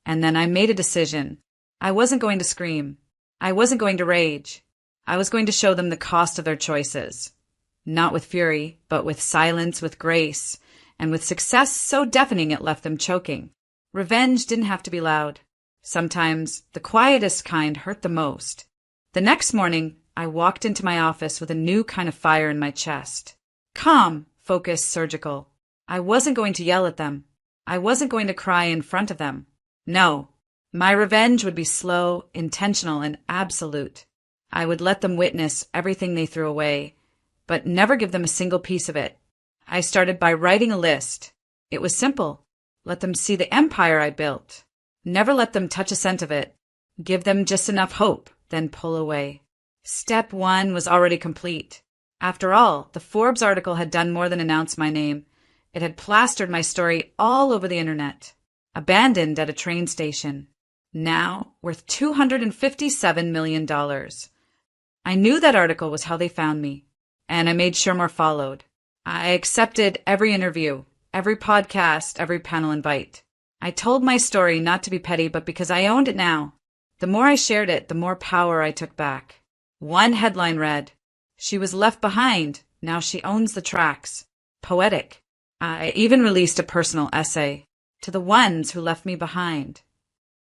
And then I made a decision. I wasn't going to scream. I wasn't going to rage. I was going to show them the cost of their choices. Not with fury, but with silence, with grace, and with success so deafening it left them choking. Revenge didn't have to be loud. Sometimes the quietest kind hurt the most. The next morning, I walked into my office with a new kind of fire in my chest. Calm, focused, surgical. I wasn't going to yell at them. I wasn't going to cry in front of them. No. My revenge would be slow, intentional, and absolute. I would let them witness everything they threw away, but never give them a single piece of it. I started by writing a list. It was simple. Let them see the empire I built. Never let them touch a cent of it. Give them just enough hope, then pull away. Step 1 was already complete. After all, the Forbes article had done more than announce my name. It had plastered my story all over the internet. Abandoned at a train station. Now worth $257 million. I knew that article was how they found me, and I made sure more followed. I accepted every interview, every podcast, every panel invite. I told my story not to be petty, but because I owned it now. The more I shared it, the more power I took back. One headline read, "She was left behind, now she owns the tracks." Poetic. I even released a personal essay, "To the ones who left me behind."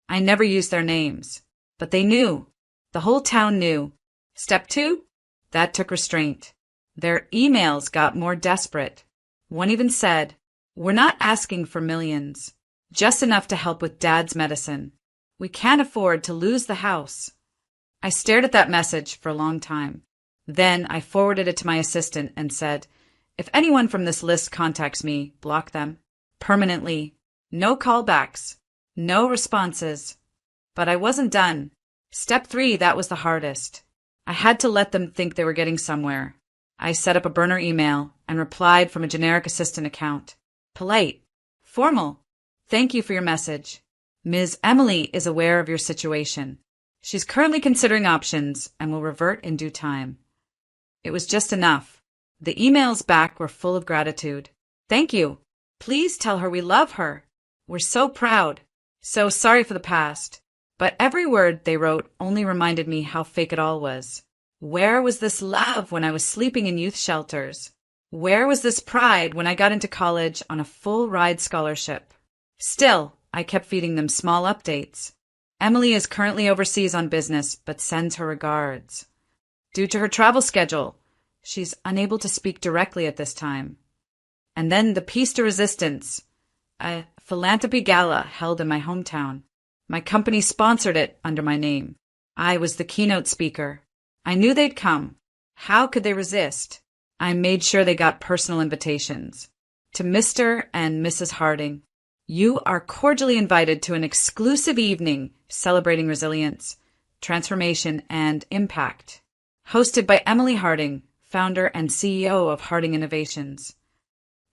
I never used their names, but they knew. The whole town knew. Step 2? That took restraint. Their emails got more desperate. One even said, "We're not asking for millions, just enough to help with Dad's medicine. We can't afford to lose the house." I stared at that message for a long time. Then I forwarded it to my assistant and said, "If anyone from this list contacts me, block them. Permanently. No callbacks. No responses." But I wasn't done. Step 3, that was the hardest. I had to let them think they were getting somewhere. I set up a burner email and replied from a generic assistant account. Polite. Formal. "Thank you for your message. Ms. Emily is aware of your situation. She's currently considering options and will revert in due time." It was just enough. The emails back were full of gratitude. "Thank you. Please tell her we love her. We're so proud. So sorry for the past." But every word they wrote only reminded me how fake it all was. Where was this love when I was sleeping in youth shelters? Where was this pride when I got into college on a full ride scholarship? Still, I kept feeding them small updates. Emily is currently overseas on business, but sends her regards. Due to her travel schedule, she's unable to speak directly at this time. And then the Piece de Resistance, a philanthropy gala held in my hometown. My company sponsored it under my name. I was the keynote speaker. I knew they'd come. How could they resist? I made sure they got personal invitations. To Mr. and Mrs. Harding, you are cordially invited to an exclusive evening celebrating resilience, transformation, and impact. Hosted by Emily Harding, founder and CEO of Harding Innovations.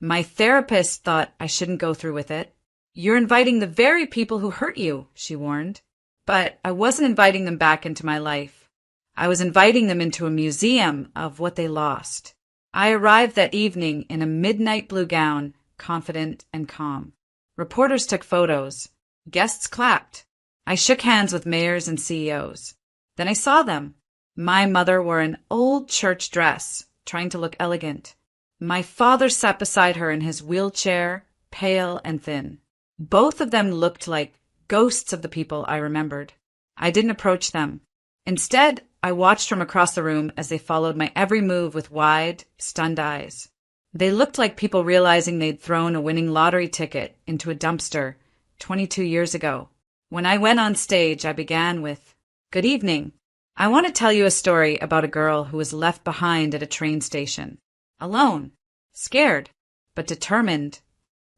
My therapist thought I shouldn't go through with it. You're inviting the very people who hurt you, she warned. But I wasn't inviting them back into my life. I was inviting them into a museum of what they lost. I arrived that evening in a midnight blue gown, confident and calm. Reporters took photos. Guests clapped. I shook hands with mayors and CEOs. Then I saw them. My mother wore an old church dress, trying to look elegant. My father sat beside her in his wheelchair, pale and thin. Both of them looked like ghosts of the people I remembered. I didn't approach them. Instead, I watched from across the room as they followed my every move with wide, stunned eyes. They looked like people realizing they'd thrown a winning lottery ticket into a dumpster 22 years ago. When I went on stage, I began with, "Good evening. I want to tell you a story about a girl who was left behind at a train station. Alone, scared, but determined."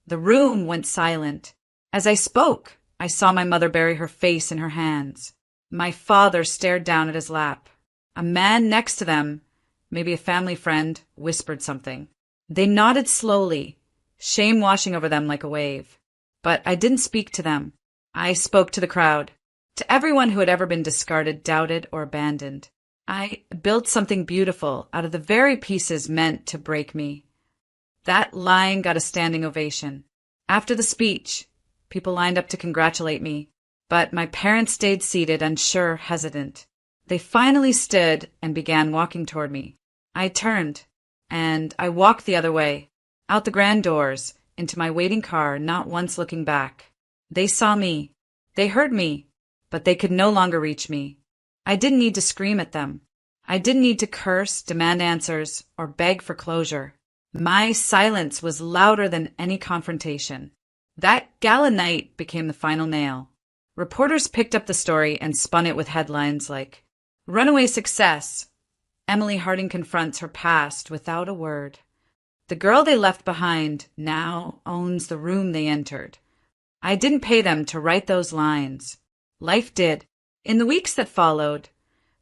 The room went silent. As I spoke, I saw my mother bury her face in her hands. My father stared down at his lap. A man next to them, maybe a family friend, whispered something. They nodded slowly, shame washing over them like a wave. But I didn't speak to them. I spoke to the crowd, to everyone who had ever been discarded, doubted, or abandoned. I built something beautiful out of the very pieces meant to break me. That line got a standing ovation. After the speech, people lined up to congratulate me, but my parents stayed seated, unsure, hesitant. They finally stood and began walking toward me. I turned, and I walked the other way, out the grand doors, into my waiting car, not once looking back. They saw me. They heard me, but they could no longer reach me. I didn't need to scream at them. I didn't need to curse, demand answers, or beg for closure. My silence was louder than any confrontation. That gala night became the final nail. Reporters picked up the story and spun it with headlines like, "Runaway Success. Emily Harding confronts her past without a word. The girl they left behind now owns the room they entered." I didn't pay them to write those lines. Life did. In the weeks that followed,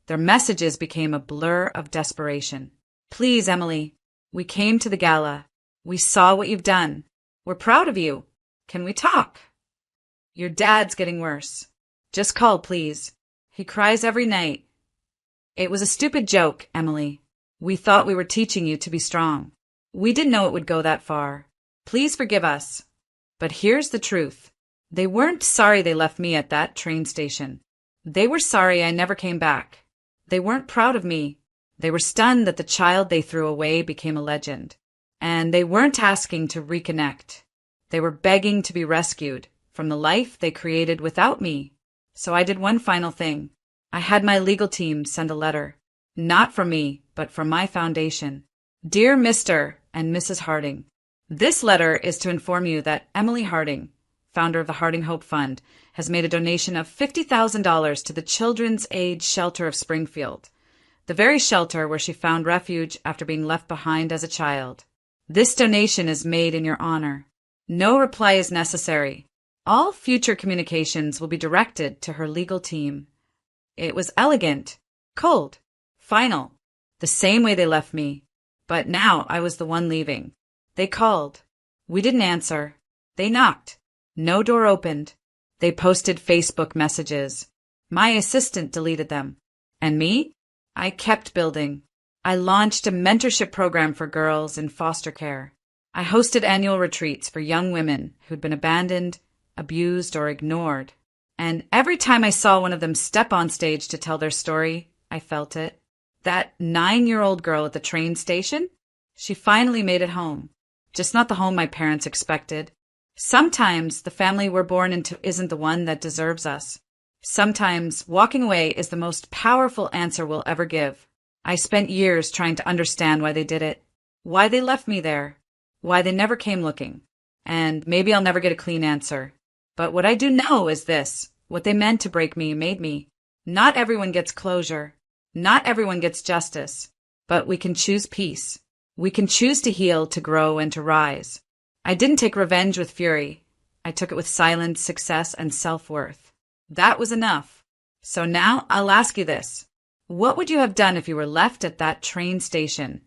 their messages became a blur of desperation. "Please, Emily, we came to the gala. We saw what you've done. We're proud of you. Can we talk? Your dad's getting worse. Just call, please. He cries every night. It was a stupid joke, Emily. We thought we were teaching you to be strong. We didn't know it would go that far. Please forgive us. But here's the truth. They weren't sorry they left me at that train station. They were sorry I never came back. They weren't proud of me. They were stunned that the child they threw away became a legend. And they weren't asking to reconnect. They were begging to be rescued from the life they created without me. So I did one final thing. I had my legal team send a letter. Not from me, but from my foundation. Dear Mr. and Mrs. Harding, this letter is to inform you that Emily Harding, founder of the Harding Hope Fund, has made a donation of $50,000 to the Children's Aid Shelter of Springfield, the very shelter where she found refuge after being left behind as a child. This donation is made in your honor. No reply is necessary. All future communications will be directed to her legal team. It was elegant, cold, final, the same way they left me. But now I was the one leaving. They called. We didn't answer. They knocked. No door opened. They posted Facebook messages. My assistant deleted them. And me? I kept building. I launched a mentorship program for girls in foster care. I hosted annual retreats for young women who'd been abandoned, abused, or ignored. And every time I saw one of them step on stage to tell their story, I felt it. That 9-year-old girl at the train station? She finally made it home. Just not the home my parents expected. Sometimes the family we're born into isn't the one that deserves us. Sometimes walking away is the most powerful answer we'll ever give. I spent years trying to understand why they did it, why they left me there, why they never came looking. And maybe I'll never get a clean answer. But what I do know is this: what they meant to break me made me. Not everyone gets closure. Not everyone gets justice. But we can choose peace. We can choose to heal, to grow, and to rise. I didn't take revenge with fury. I took it with silence, success, and self-worth. That was enough. So now I'll ask you this. What would you have done if you were left at that train station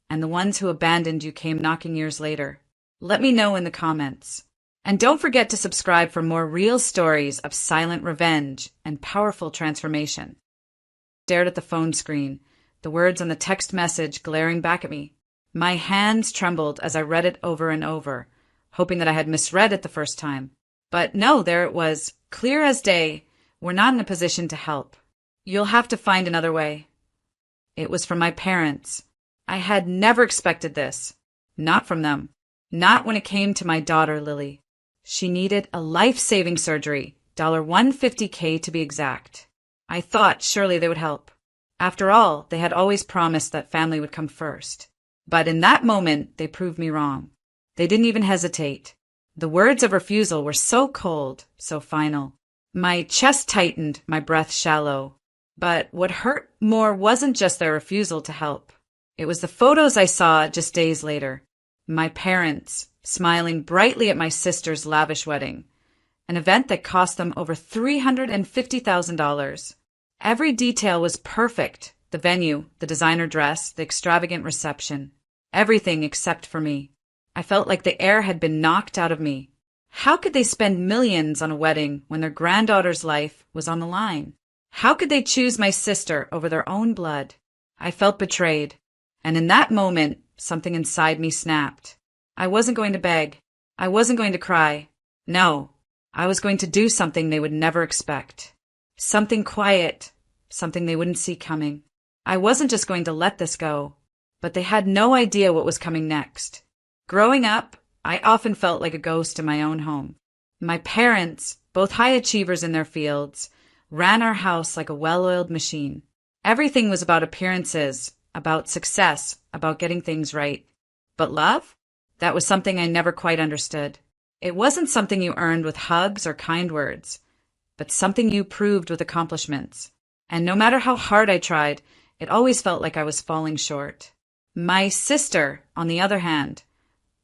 and the ones who abandoned you came knocking years later? Let me know in the comments. And don't forget to subscribe for more real stories of silent revenge and powerful transformation. Stared at the phone screen, the words on the text message glaring back at me. My hands trembled as I read it over and over, hoping that I had misread it the first time. But no, there it was, clear as day. We're not in a position to help. You'll have to find another way. It was from my parents. I had never expected this. Not from them. Not when it came to my daughter, Lily. She needed a life-saving surgery, $150K to be exact. I thought surely they would help. After all, they had always promised that family would come first. But in that moment, they proved me wrong. They didn't even hesitate. The words of refusal were so cold, so final. My chest tightened, my breath shallow. But what hurt more wasn't just their refusal to help. It was the photos I saw just days later. My parents, smiling brightly at my sister's lavish wedding, an event that cost them over $350,000. Every detail was perfect. The venue, the designer dress, the extravagant reception. Everything except for me. I felt like the air had been knocked out of me. How could they spend millions on a wedding when their granddaughter's life was on the line? How could they choose my sister over their own blood? I felt betrayed. And in that moment, something inside me snapped. I wasn't going to beg. I wasn't going to cry. No, I was going to do something they would never expect. Something quiet, something they wouldn't see coming. I wasn't just going to let this go, but they had no idea what was coming next. Growing up, I often felt like a ghost in my own home. My parents, both high achievers in their fields, ran our house like a well-oiled machine. Everything was about appearances, about success, about getting things right. But love? That was something I never quite understood. It wasn't something you earned with hugs or kind words, but something you proved with accomplishments. And no matter how hard I tried, it always felt like I was falling short. My sister, on the other hand,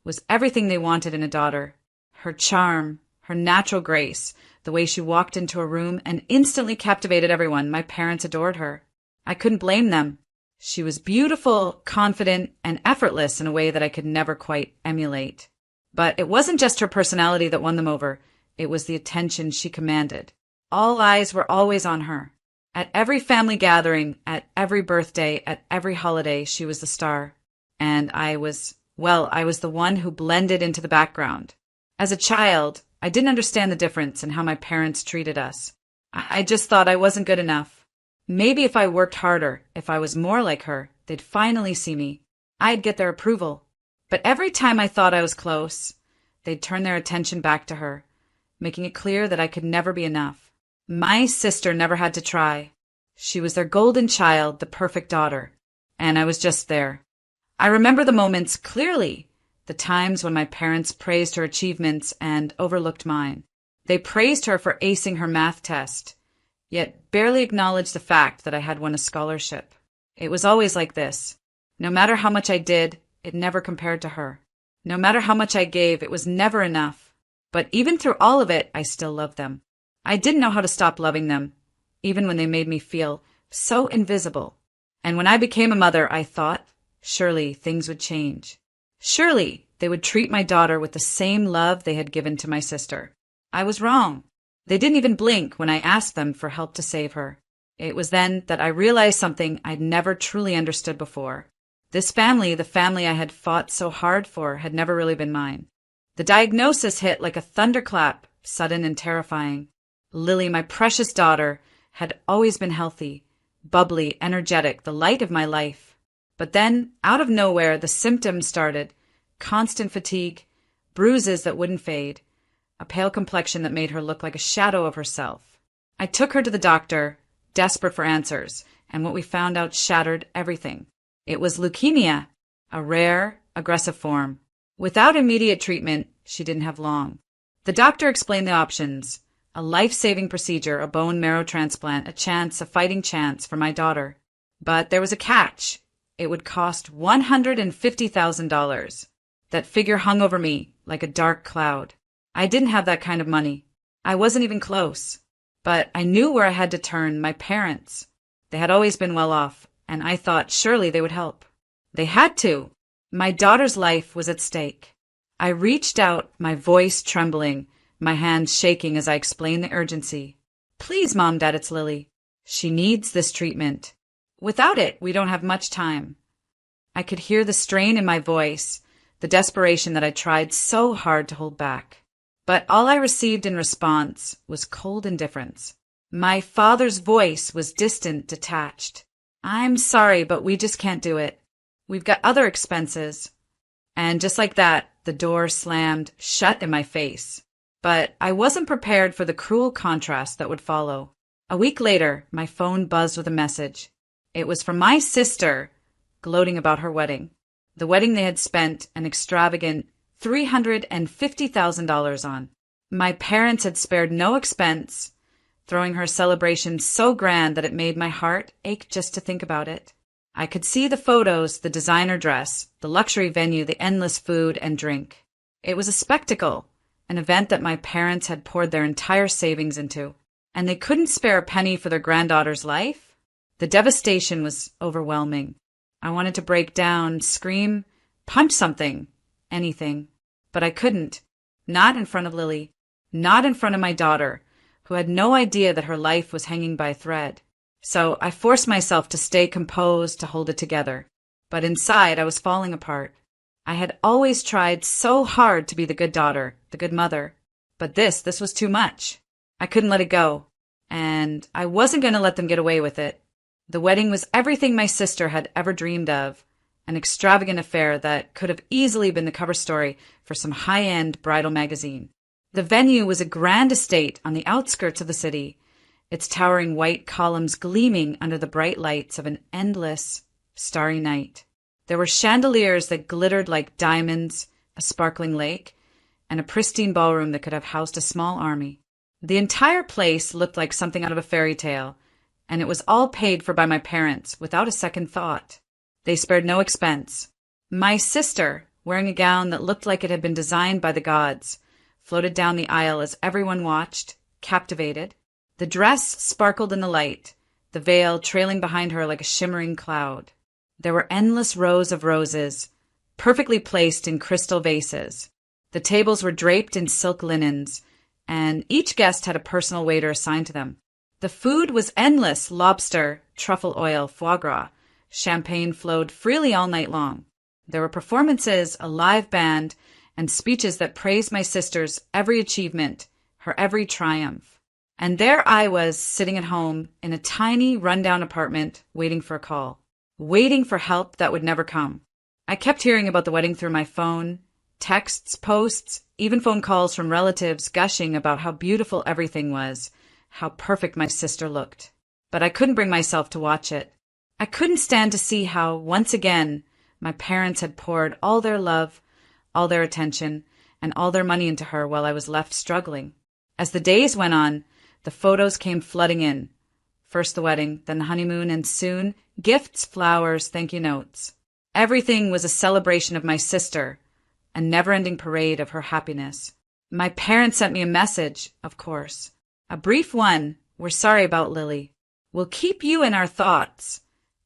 was everything they wanted in a daughter. Her charm, her natural grace, the way she walked into a room and instantly captivated everyone. My parents adored her. I couldn't blame them. She was beautiful, confident, and effortless in a way that I could never quite emulate. But it wasn't just her personality that won them over. It was the attention she commanded. All eyes were always on her. At every family gathering, at every birthday, at every holiday, she was the star. And I was the one who blended into the background. As a child, I didn't understand the difference in how my parents treated us. I just thought I wasn't good enough. Maybe if I worked harder, if I was more like her, they'd finally see me. I'd get their approval. But every time I thought I was close, they'd turn their attention back to her, making it clear that I could never be enough. My sister never had to try. She was their golden child, the perfect daughter. And I was just there. I remember the moments clearly, the times when my parents praised her achievements and overlooked mine. They praised her for acing her math test, yet barely acknowledged the fact that I had won a scholarship. It was always like this. No matter how much I did, it never compared to her. No matter how much I gave, it was never enough. But even through all of it, I still loved them. I didn't know how to stop loving them, even when they made me feel so invisible. And when I became a mother, I thought, surely things would change. Surely they would treat my daughter with the same love they had given to my sister. I was wrong. They didn't even blink when I asked them for help to save her. It was then that I realized something I'd never truly understood before. This family, the family I had fought so hard for, had never really been mine. The diagnosis hit like a thunderclap, sudden and terrifying. Lily, my precious daughter, had always been healthy, bubbly, energetic, the light of my life. But then, out of nowhere, the symptoms started. Constant fatigue, bruises that wouldn't fade, a pale complexion that made her look like a shadow of herself. I took her to the doctor, desperate for answers, and what we found out shattered everything. It was leukemia, a rare, aggressive form. Without immediate treatment, she didn't have long. The doctor explained the options: a life-saving procedure, a bone marrow transplant, a fighting chance for my daughter. But there was a catch. It would cost $150,000. That figure hung over me like a dark cloud. I didn't have that kind of money. I wasn't even close. But I knew where I had to turn: my parents. They had always been well off, and I thought surely they would help. They had to. My daughter's life was at stake. I reached out, my voice trembling, my hands shaking as I explained the urgency. Please, Mom, Dad, it's Lily. She needs this treatment. Without it, we don't have much time. I could hear the strain in my voice, the desperation that I tried so hard to hold back. But all I received in response was cold indifference. My father's voice was distant, detached. I'm sorry, but we just can't do it. We've got other expenses. And just like that, the door slammed shut in my face. But I wasn't prepared for the cruel contrast that would follow. A week later, my phone buzzed with a message. It was from my sister, gloating about her wedding. The wedding they had spent an extravagant $350,000 on. My parents had spared no expense, throwing her a celebration so grand that it made my heart ache just to think about it. I could see the photos, the designer dress, the luxury venue, the endless food and drink. It was a spectacle, an event that my parents had poured their entire savings into, and they couldn't spare a penny for their granddaughter's life? The devastation was overwhelming. I wanted to break down, scream, punch something, anything, but I couldn't. Not in front of Lily, not in front of my daughter, who had no idea that her life was hanging by a thread. So I forced myself to stay composed, to hold it together. But inside, I was falling apart. I had always tried so hard to be the good daughter, the good mother. But this was too much. I couldn't let it go. And I wasn't going to let them get away with it. The wedding was everything my sister had ever dreamed of, an extravagant affair that could have easily been the cover story for some high-end bridal magazine. The venue was a grand estate on the outskirts of the city, its towering white columns gleaming under the bright lights of an endless, starry night. There were chandeliers that glittered like diamonds, a sparkling lake, and a pristine ballroom that could have housed a small army. The entire place looked like something out of a fairy tale, and it was all paid for by my parents without a second thought. They spared no expense. My sister, wearing a gown that looked like it had been designed by the gods, floated down the aisle as everyone watched, captivated. The dress sparkled in the light, the veil trailing behind her like a shimmering cloud. There were endless rows of roses, perfectly placed in crystal vases. The tables were draped in silk linens, and each guest had a personal waiter assigned to them. The food was endless: lobster, truffle oil, foie gras. Champagne flowed freely all night long. There were performances, a live band, and speeches that praised my sister's every achievement, her every triumph. And there I was, sitting at home in a tiny, rundown apartment, waiting for a call, waiting for help that would never come. I kept hearing about the wedding through my phone, texts, posts, even phone calls from relatives gushing about how beautiful everything was, how perfect my sister looked. But I couldn't bring myself to watch it. I couldn't stand to see how, once again, my parents had poured all their love, all their attention, and all their money into her while I was left struggling. As the days went on, the photos came flooding in. First the wedding, then the honeymoon, and soon gifts, flowers, thank you notes. Everything was a celebration of my sister, a never-ending parade of her happiness. My parents sent me a message, of course. A brief one: "We're sorry about Lily. We'll keep you in our thoughts,"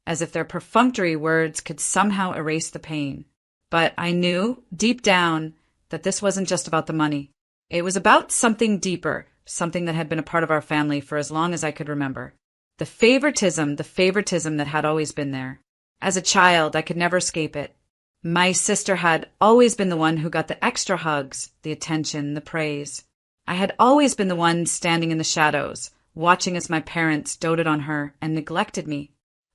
as if their perfunctory words could somehow erase the pain. But I knew, deep down, that this wasn't just about the money. It was about something deeper, something that had been a part of our family for as long as I could remember. The favoritism that had always been there. As a child, I could never escape it. My sister had always been the one who got the extra hugs, the attention, the praise. I had always been the one standing in the shadows, watching as my parents doted on her and neglected me.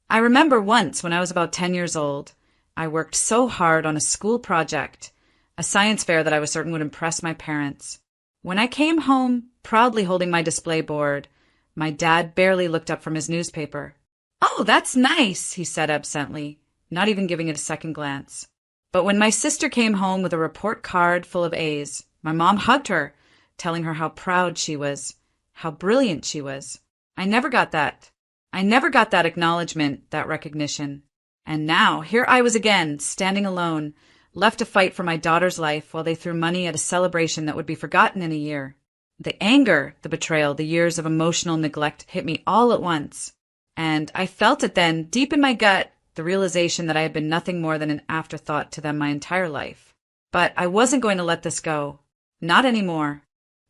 I remember once when I was about 10 years old, I worked so hard on a school project, a science fair that I was certain would impress my parents. When I came home, proudly holding my display board, my dad barely looked up from his newspaper. "Oh, that's nice," he said absently, not even giving it a second glance. But when my sister came home with a report card full of A's, my mom hugged her, telling her how proud she was, how brilliant she was. I never got that. I never got that acknowledgement, that recognition. And now, here I was again, standing alone, left to fight for my daughter's life while they threw money at a celebration that would be forgotten in a year. The anger, the betrayal, the years of emotional neglect hit me all at once. And I felt it then, deep in my gut, the realization that I had been nothing more than an afterthought to them my entire life. But I wasn't going to let this go. Not anymore.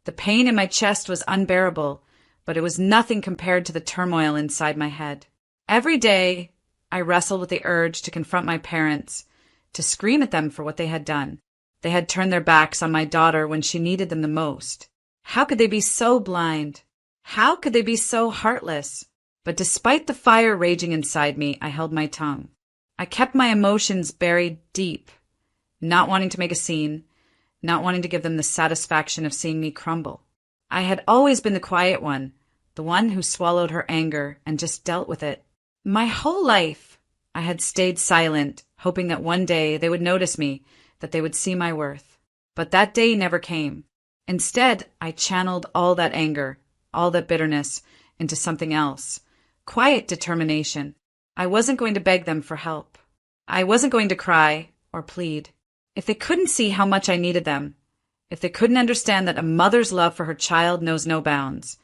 The pain in my chest was unbearable, but it was nothing compared to the turmoil inside my head. Every day, I wrestled with the urge to confront my parents, to scream at them for what they had done. They had turned their backs on my daughter when she needed them the most. How could they be so blind? How could they be so heartless? But despite the fire raging inside me, I held my tongue. I kept my emotions buried deep, not wanting to make a scene, not wanting to give them the satisfaction of seeing me crumble. I had always been the quiet one, the one who swallowed her anger and just dealt with it. My whole life, I had stayed silent, hoping that one day they would notice me, that they would see my worth. But that day never came. Instead, I channeled all that anger, all that bitterness, into something else. Quiet determination. I wasn't going to beg them for help. I wasn't going to cry or plead. If they couldn't see how much I needed them, if they couldn't understand that a mother's love for her child knows no bounds,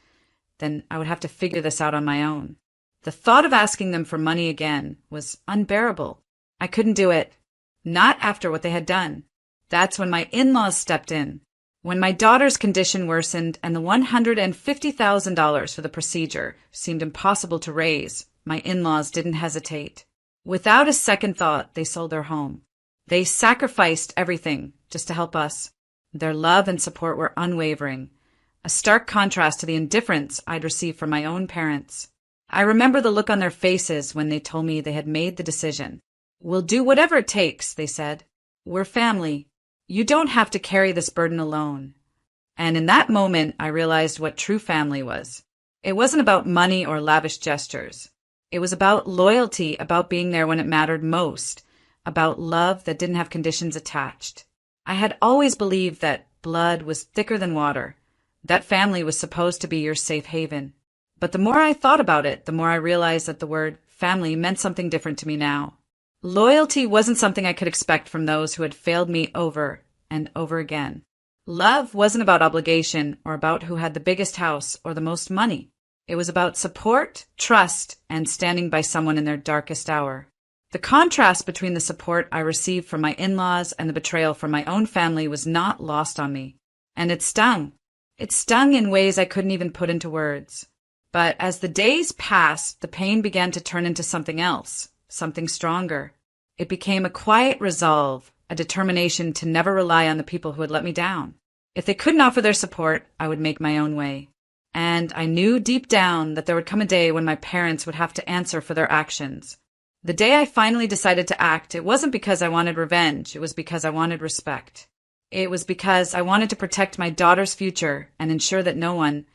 then I would have to figure this out on my own. The thought of asking them for money again was unbearable. I couldn't do it. Not after what they had done. That's when my in-laws stepped in. When my daughter's condition worsened and the $150,000 for the procedure seemed impossible to raise, my in-laws didn't hesitate. Without a second thought, they sold their home. They sacrificed everything just to help us. Their love and support were unwavering, a stark contrast to the indifference I'd received from my own parents. I remember the look on their faces when they told me they had made the decision. "We'll do whatever it takes," they said. "We're family. You don't have to carry this burden alone." And in that moment, I realized what true family was. It wasn't about money or lavish gestures. It was about loyalty, about being there when it mattered most, about love that didn't have conditions attached. I had always believed that blood was thicker than water, that family was supposed to be your safe haven. But the more I thought about it, the more I realized that the word family meant something different to me now. Loyalty wasn't something I could expect from those who had failed me over and over again. Love wasn't about obligation or about who had the biggest house or the most money. It was about support, trust, and standing by someone in their darkest hour. The contrast between the support I received from my in-laws and the betrayal from my own family was not lost on me. And it stung. It stung in ways I couldn't even put into words. But as the days passed, the pain began to turn into something else, something stronger. It became a quiet resolve, a determination to never rely on the people who had let me down. If they couldn't offer their support, I would make my own way. And I knew deep down that there would come a day when my parents would have to answer for their actions. The day I finally decided to act, it wasn't because I wanted revenge, it was because I wanted respect. It was because I wanted to protect my daughter's future and ensure that no one,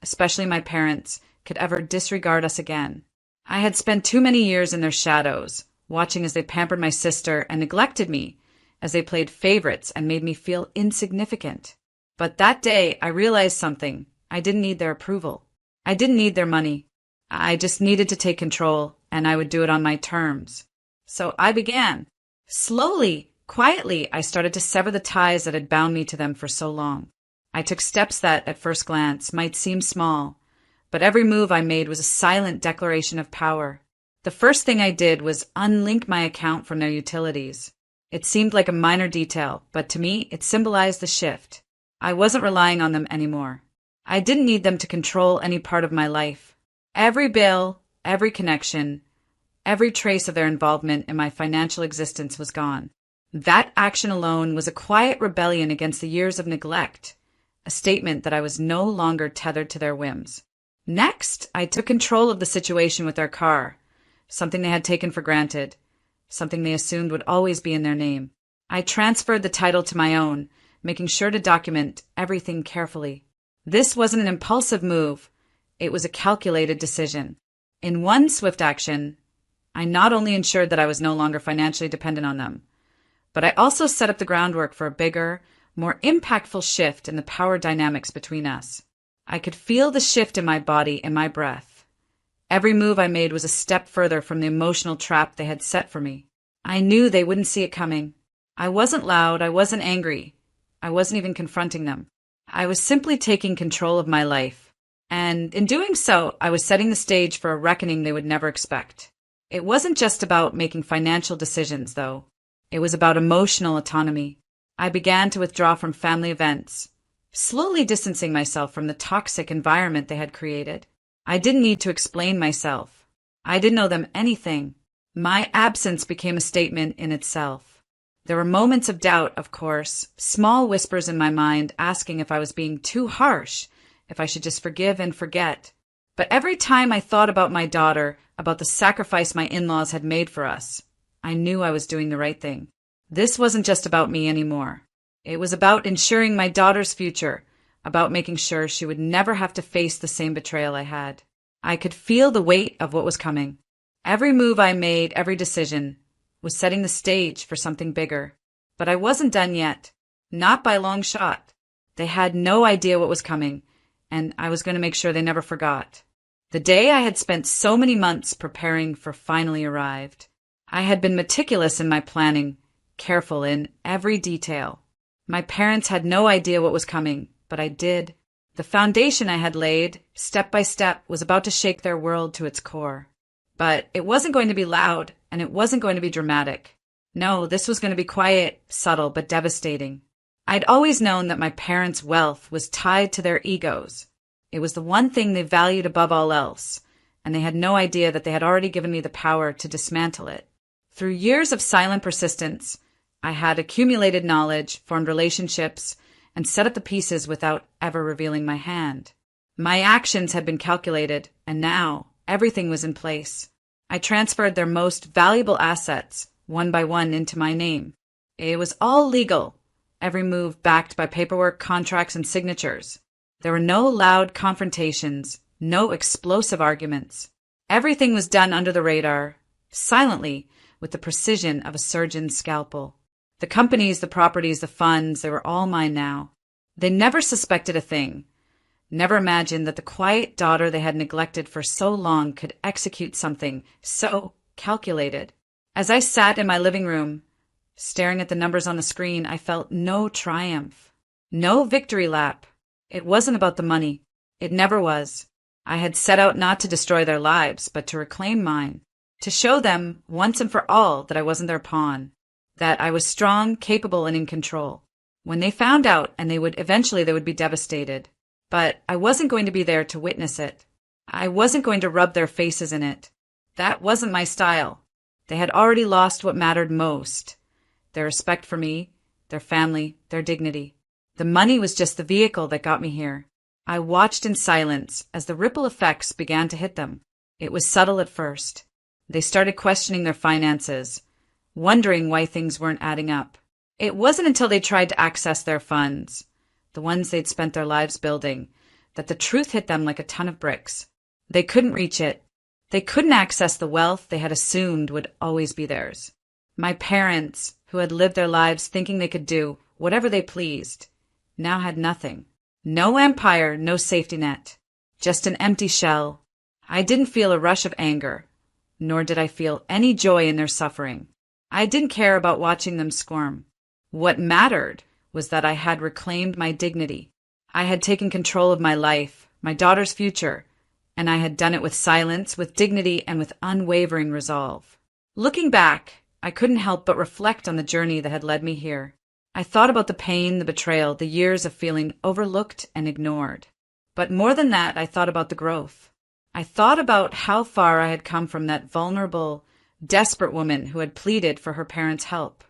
especially my parents, could ever disregard us again. I had spent too many years in their shadows, watching as they pampered my sister and neglected me, as they played favorites and made me feel insignificant. But that day, I realized something. I didn't need their approval. I didn't need their money. I just needed to take control, and I would do it on my terms. So I began. Slowly, quietly, I started to sever the ties that had bound me to them for so long. I took steps that, at first glance, might seem small, but every move I made was a silent declaration of power. The first thing I did was unlink my account from their utilities. It seemed like a minor detail, but to me, it symbolized the shift. I wasn't relying on them anymore. I didn't need them to control any part of my life. Every bill, every connection, every trace of their involvement in my financial existence was gone. That action alone was a quiet rebellion against the years of neglect, a statement that I was no longer tethered to their whims. Next, I took control of the situation with their car. something they had taken for granted, something they assumed would always be in their name. I transferred the title to my own, making sure to document everything carefully. This wasn't an impulsive move. It was a calculated decision. In one swift action, I not only ensured that I was no longer financially dependent on them, but I also set up the groundwork for a bigger, more impactful shift in the power dynamics between us. I could feel the shift in my body and my breath. Every move I made was a step further from the emotional trap they had set for me. I knew they wouldn't see it coming. I wasn't loud, I wasn't angry, I wasn't even confronting them. I was simply taking control of my life. And in doing so, I was setting the stage for a reckoning they would never expect. It wasn't just about making financial decisions, though. It was about emotional autonomy. I began to withdraw from family events, slowly distancing myself from the toxic environment they had created. I didn't need to explain myself. I didn't owe them anything. My absence became a statement in itself. There were moments of doubt, of course, small whispers in my mind asking if I was being too harsh, if I should just forgive and forget. But every time I thought about my daughter, about the sacrifice my in-laws had made for us, I knew I was doing the right thing. This wasn't just about me anymore. It was about ensuring my daughter's future, about making sure she would never have to face the same betrayal I had. I could feel the weight of what was coming. Every move I made, every decision, was setting the stage for something bigger. But I wasn't done yet. Not by a long shot. They had no idea what was coming, and I was going to make sure they never forgot. The day I had spent so many months preparing for finally arrived. I had been meticulous in my planning, careful in every detail. My parents had no idea what was coming, but I did. The foundation I had laid, step by step, was about to shake their world to its core. But it wasn't going to be loud, and it wasn't going to be dramatic. No, this was going to be quiet, subtle, but devastating. I'd always known that my parents' wealth was tied to their egos. It was the one thing they valued above all else, and they had no idea that they had already given me the power to dismantle it. Through years of silent persistence, I had accumulated knowledge, formed relationships, and set up the pieces without ever revealing my hand. My actions had been calculated, and now everything was in place. I transferred their most valuable assets, one by one, into my name. It was all legal, every move backed by paperwork, contracts, and signatures. There were no loud confrontations, no explosive arguments. Everything was done under the radar, silently, with the precision of a surgeon's scalpel. The companies, the properties, the funds, they were all mine now. They never suspected a thing, never imagined that the quiet daughter they had neglected for so long could execute something so calculated. As I sat in my living room, staring at the numbers on the screen, I felt no triumph, no victory lap. It wasn't about the money. It never was. I had set out not to destroy their lives, but to reclaim mine, to show them once and for all that I wasn't their pawn, that I was strong, capable, and in control. When they found out, and they would be devastated. But I wasn't going to be there to witness it. I wasn't going to rub their faces in it. That wasn't my style. They had already lost what mattered most. Their respect for me, their family, their dignity. The money was just the vehicle that got me here. I watched in silence as the ripple effects began to hit them. It was subtle at first. They started questioning their finances, wondering why things weren't adding up. It wasn't until they tried to access their funds, the ones they'd spent their lives building, that the truth hit them like a ton of bricks. They couldn't reach it. They couldn't access the wealth they had assumed would always be theirs. My parents, who had lived their lives thinking they could do whatever they pleased, now had nothing. No empire, no safety net. Just an empty shell. I didn't feel a rush of anger, nor did I feel any joy in their suffering. I didn't care about watching them squirm. What mattered was that I had reclaimed my dignity. I had taken control of my life, my daughter's future, and I had done it with silence, with dignity, and with unwavering resolve. Looking back, I couldn't help but reflect on the journey that had led me here. I thought about the pain, the betrayal, the years of feeling overlooked and ignored. But more than that, I thought about the growth. I thought about how far I had come from that vulnerable, desperate woman who had pleaded for her parents' help.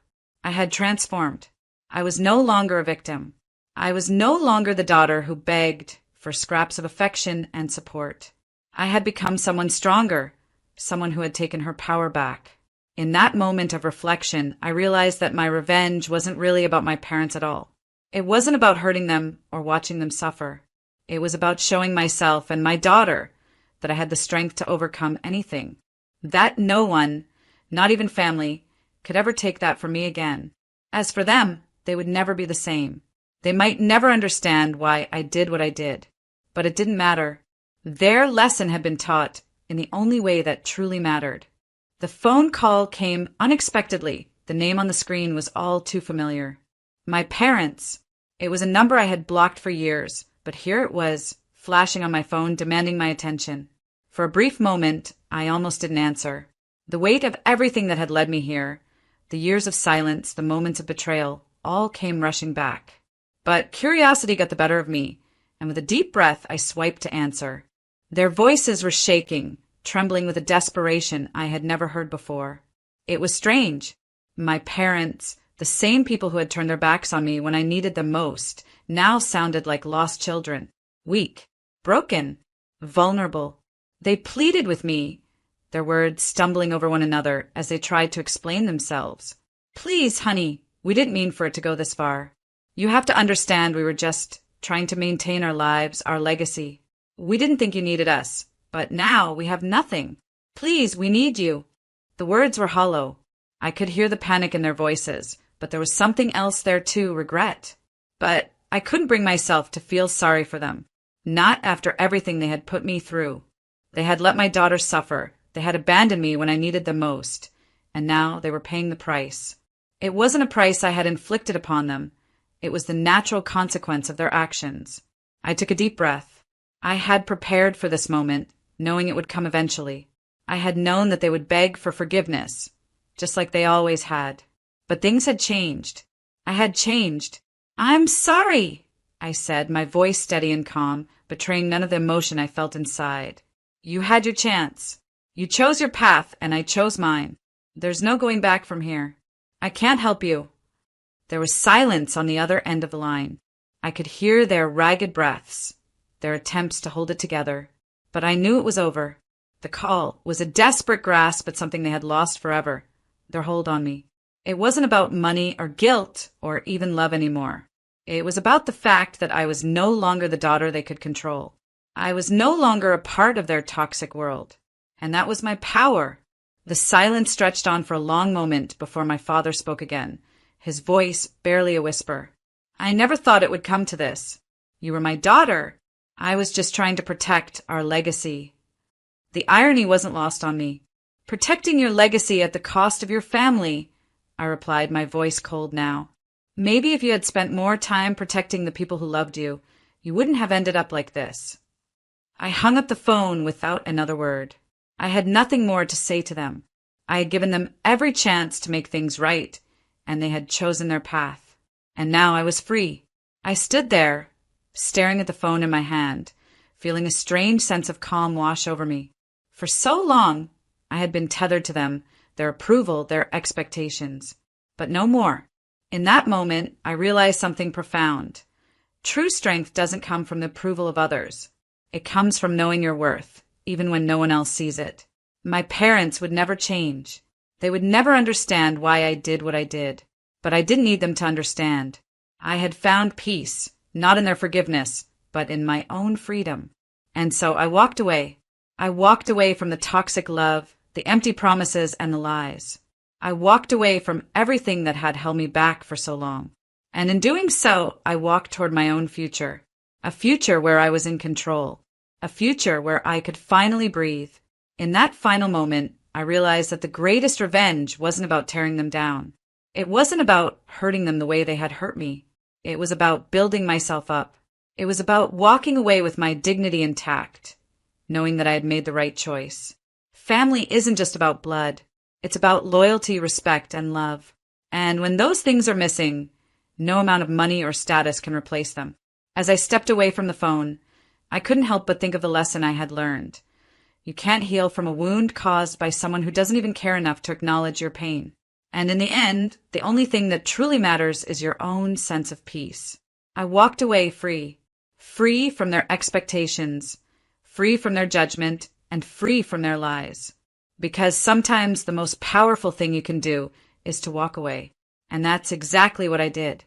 I had transformed. I was no longer a victim. I was no longer the daughter who begged for scraps of affection and support. I had become someone stronger, someone who had taken her power back. In that moment of reflection, I realized that my revenge wasn't really about my parents at all. It wasn't about hurting them or watching them suffer. It was about showing myself and my daughter that I had the strength to overcome anything. That no one, not even family, could ever take that from me again. As for them, they would never be the same. They might never understand why I did what I did. But it didn't matter. Their lesson had been taught in the only way that truly mattered. The phone call came unexpectedly. The name on the screen was all too familiar. My parents. It was a number I had blocked for years, but here it was, flashing on my phone, demanding my attention. For a brief moment, I almost didn't answer. The weight of everything that had led me here, the years of silence, the moments of betrayal, all came rushing back. But curiosity got the better of me, and with a deep breath, I swiped to answer. Their voices were shaking, trembling with a desperation I had never heard before. It was strange. My parents, the same people who had turned their backs on me when I needed them most, now sounded like lost children. Weak, broken, vulnerable. They pleaded with me, their words stumbling over one another as they tried to explain themselves. Please, honey, we didn't mean for it to go this far. You have to understand we were just trying to maintain our lives, our legacy. We didn't think you needed us, but now we have nothing. Please, we need you. The words were hollow. I could hear the panic in their voices, but there was something else there too, regret. But I couldn't bring myself to feel sorry for them. Not after everything they had put me through. They had let my daughter suffer. They had abandoned me when I needed them most. And now they were paying the price. It wasn't a price I had inflicted upon them. It was the natural consequence of their actions. I took a deep breath. I had prepared for this moment, knowing it would come eventually. I had known that they would beg for forgiveness, just like they always had. But things had changed. I had changed. I'm sorry, I said, my voice steady and calm, betraying none of the emotion I felt inside. You had your chance. You chose your path, and I chose mine. There's no going back from here. I can't help you. There was silence on the other end of the line. I could hear their ragged breaths, their attempts to hold it together. But I knew it was over. The call was a desperate grasp at something they had lost forever, their hold on me. It wasn't about money or guilt or even love anymore. It was about the fact that I was no longer the daughter they could control. I was no longer a part of their toxic world. And that was my power. The silence stretched on for a long moment before my father spoke again, his voice barely a whisper. I never thought it would come to this. You were my daughter. I was just trying to protect our legacy. The irony wasn't lost on me. Protecting your legacy at the cost of your family, I replied, my voice cold now. Maybe if you had spent more time protecting the people who loved you, you wouldn't have ended up like this. I hung up the phone without another word. I had nothing more to say to them. I had given them every chance to make things right, and they had chosen their path. And now I was free. I stood there, staring at the phone in my hand, feeling a strange sense of calm wash over me. For so long, I had been tethered to them, their approval, their expectations. But no more. In that moment, I realized something profound. True strength doesn't come from the approval of others. It comes from knowing your worth, even when no one else sees it. My parents would never change. They would never understand why I did what I did. But I didn't need them to understand. I had found peace, not in their forgiveness, but in my own freedom. And so I walked away. I walked away from the toxic love, the empty promises, and the lies. I walked away from everything that had held me back for so long. And in doing so, I walked toward my own future. A future where I was in control. A future where I could finally breathe. In that final moment, I realized that the greatest revenge wasn't about tearing them down. It wasn't about hurting them the way they had hurt me. It was about building myself up. It was about walking away with my dignity intact, knowing that I had made the right choice. Family isn't just about blood. It's about loyalty, respect, and love. And when those things are missing, no amount of money or status can replace them. As I stepped away from the phone, I couldn't help but think of the lesson I had learned. You can't heal from a wound caused by someone who doesn't even care enough to acknowledge your pain. And in the end, the only thing that truly matters is your own sense of peace. I walked away free. Free from their expectations, free from their judgment, and free from their lies. Because sometimes the most powerful thing you can do is to walk away. And that's exactly what I did.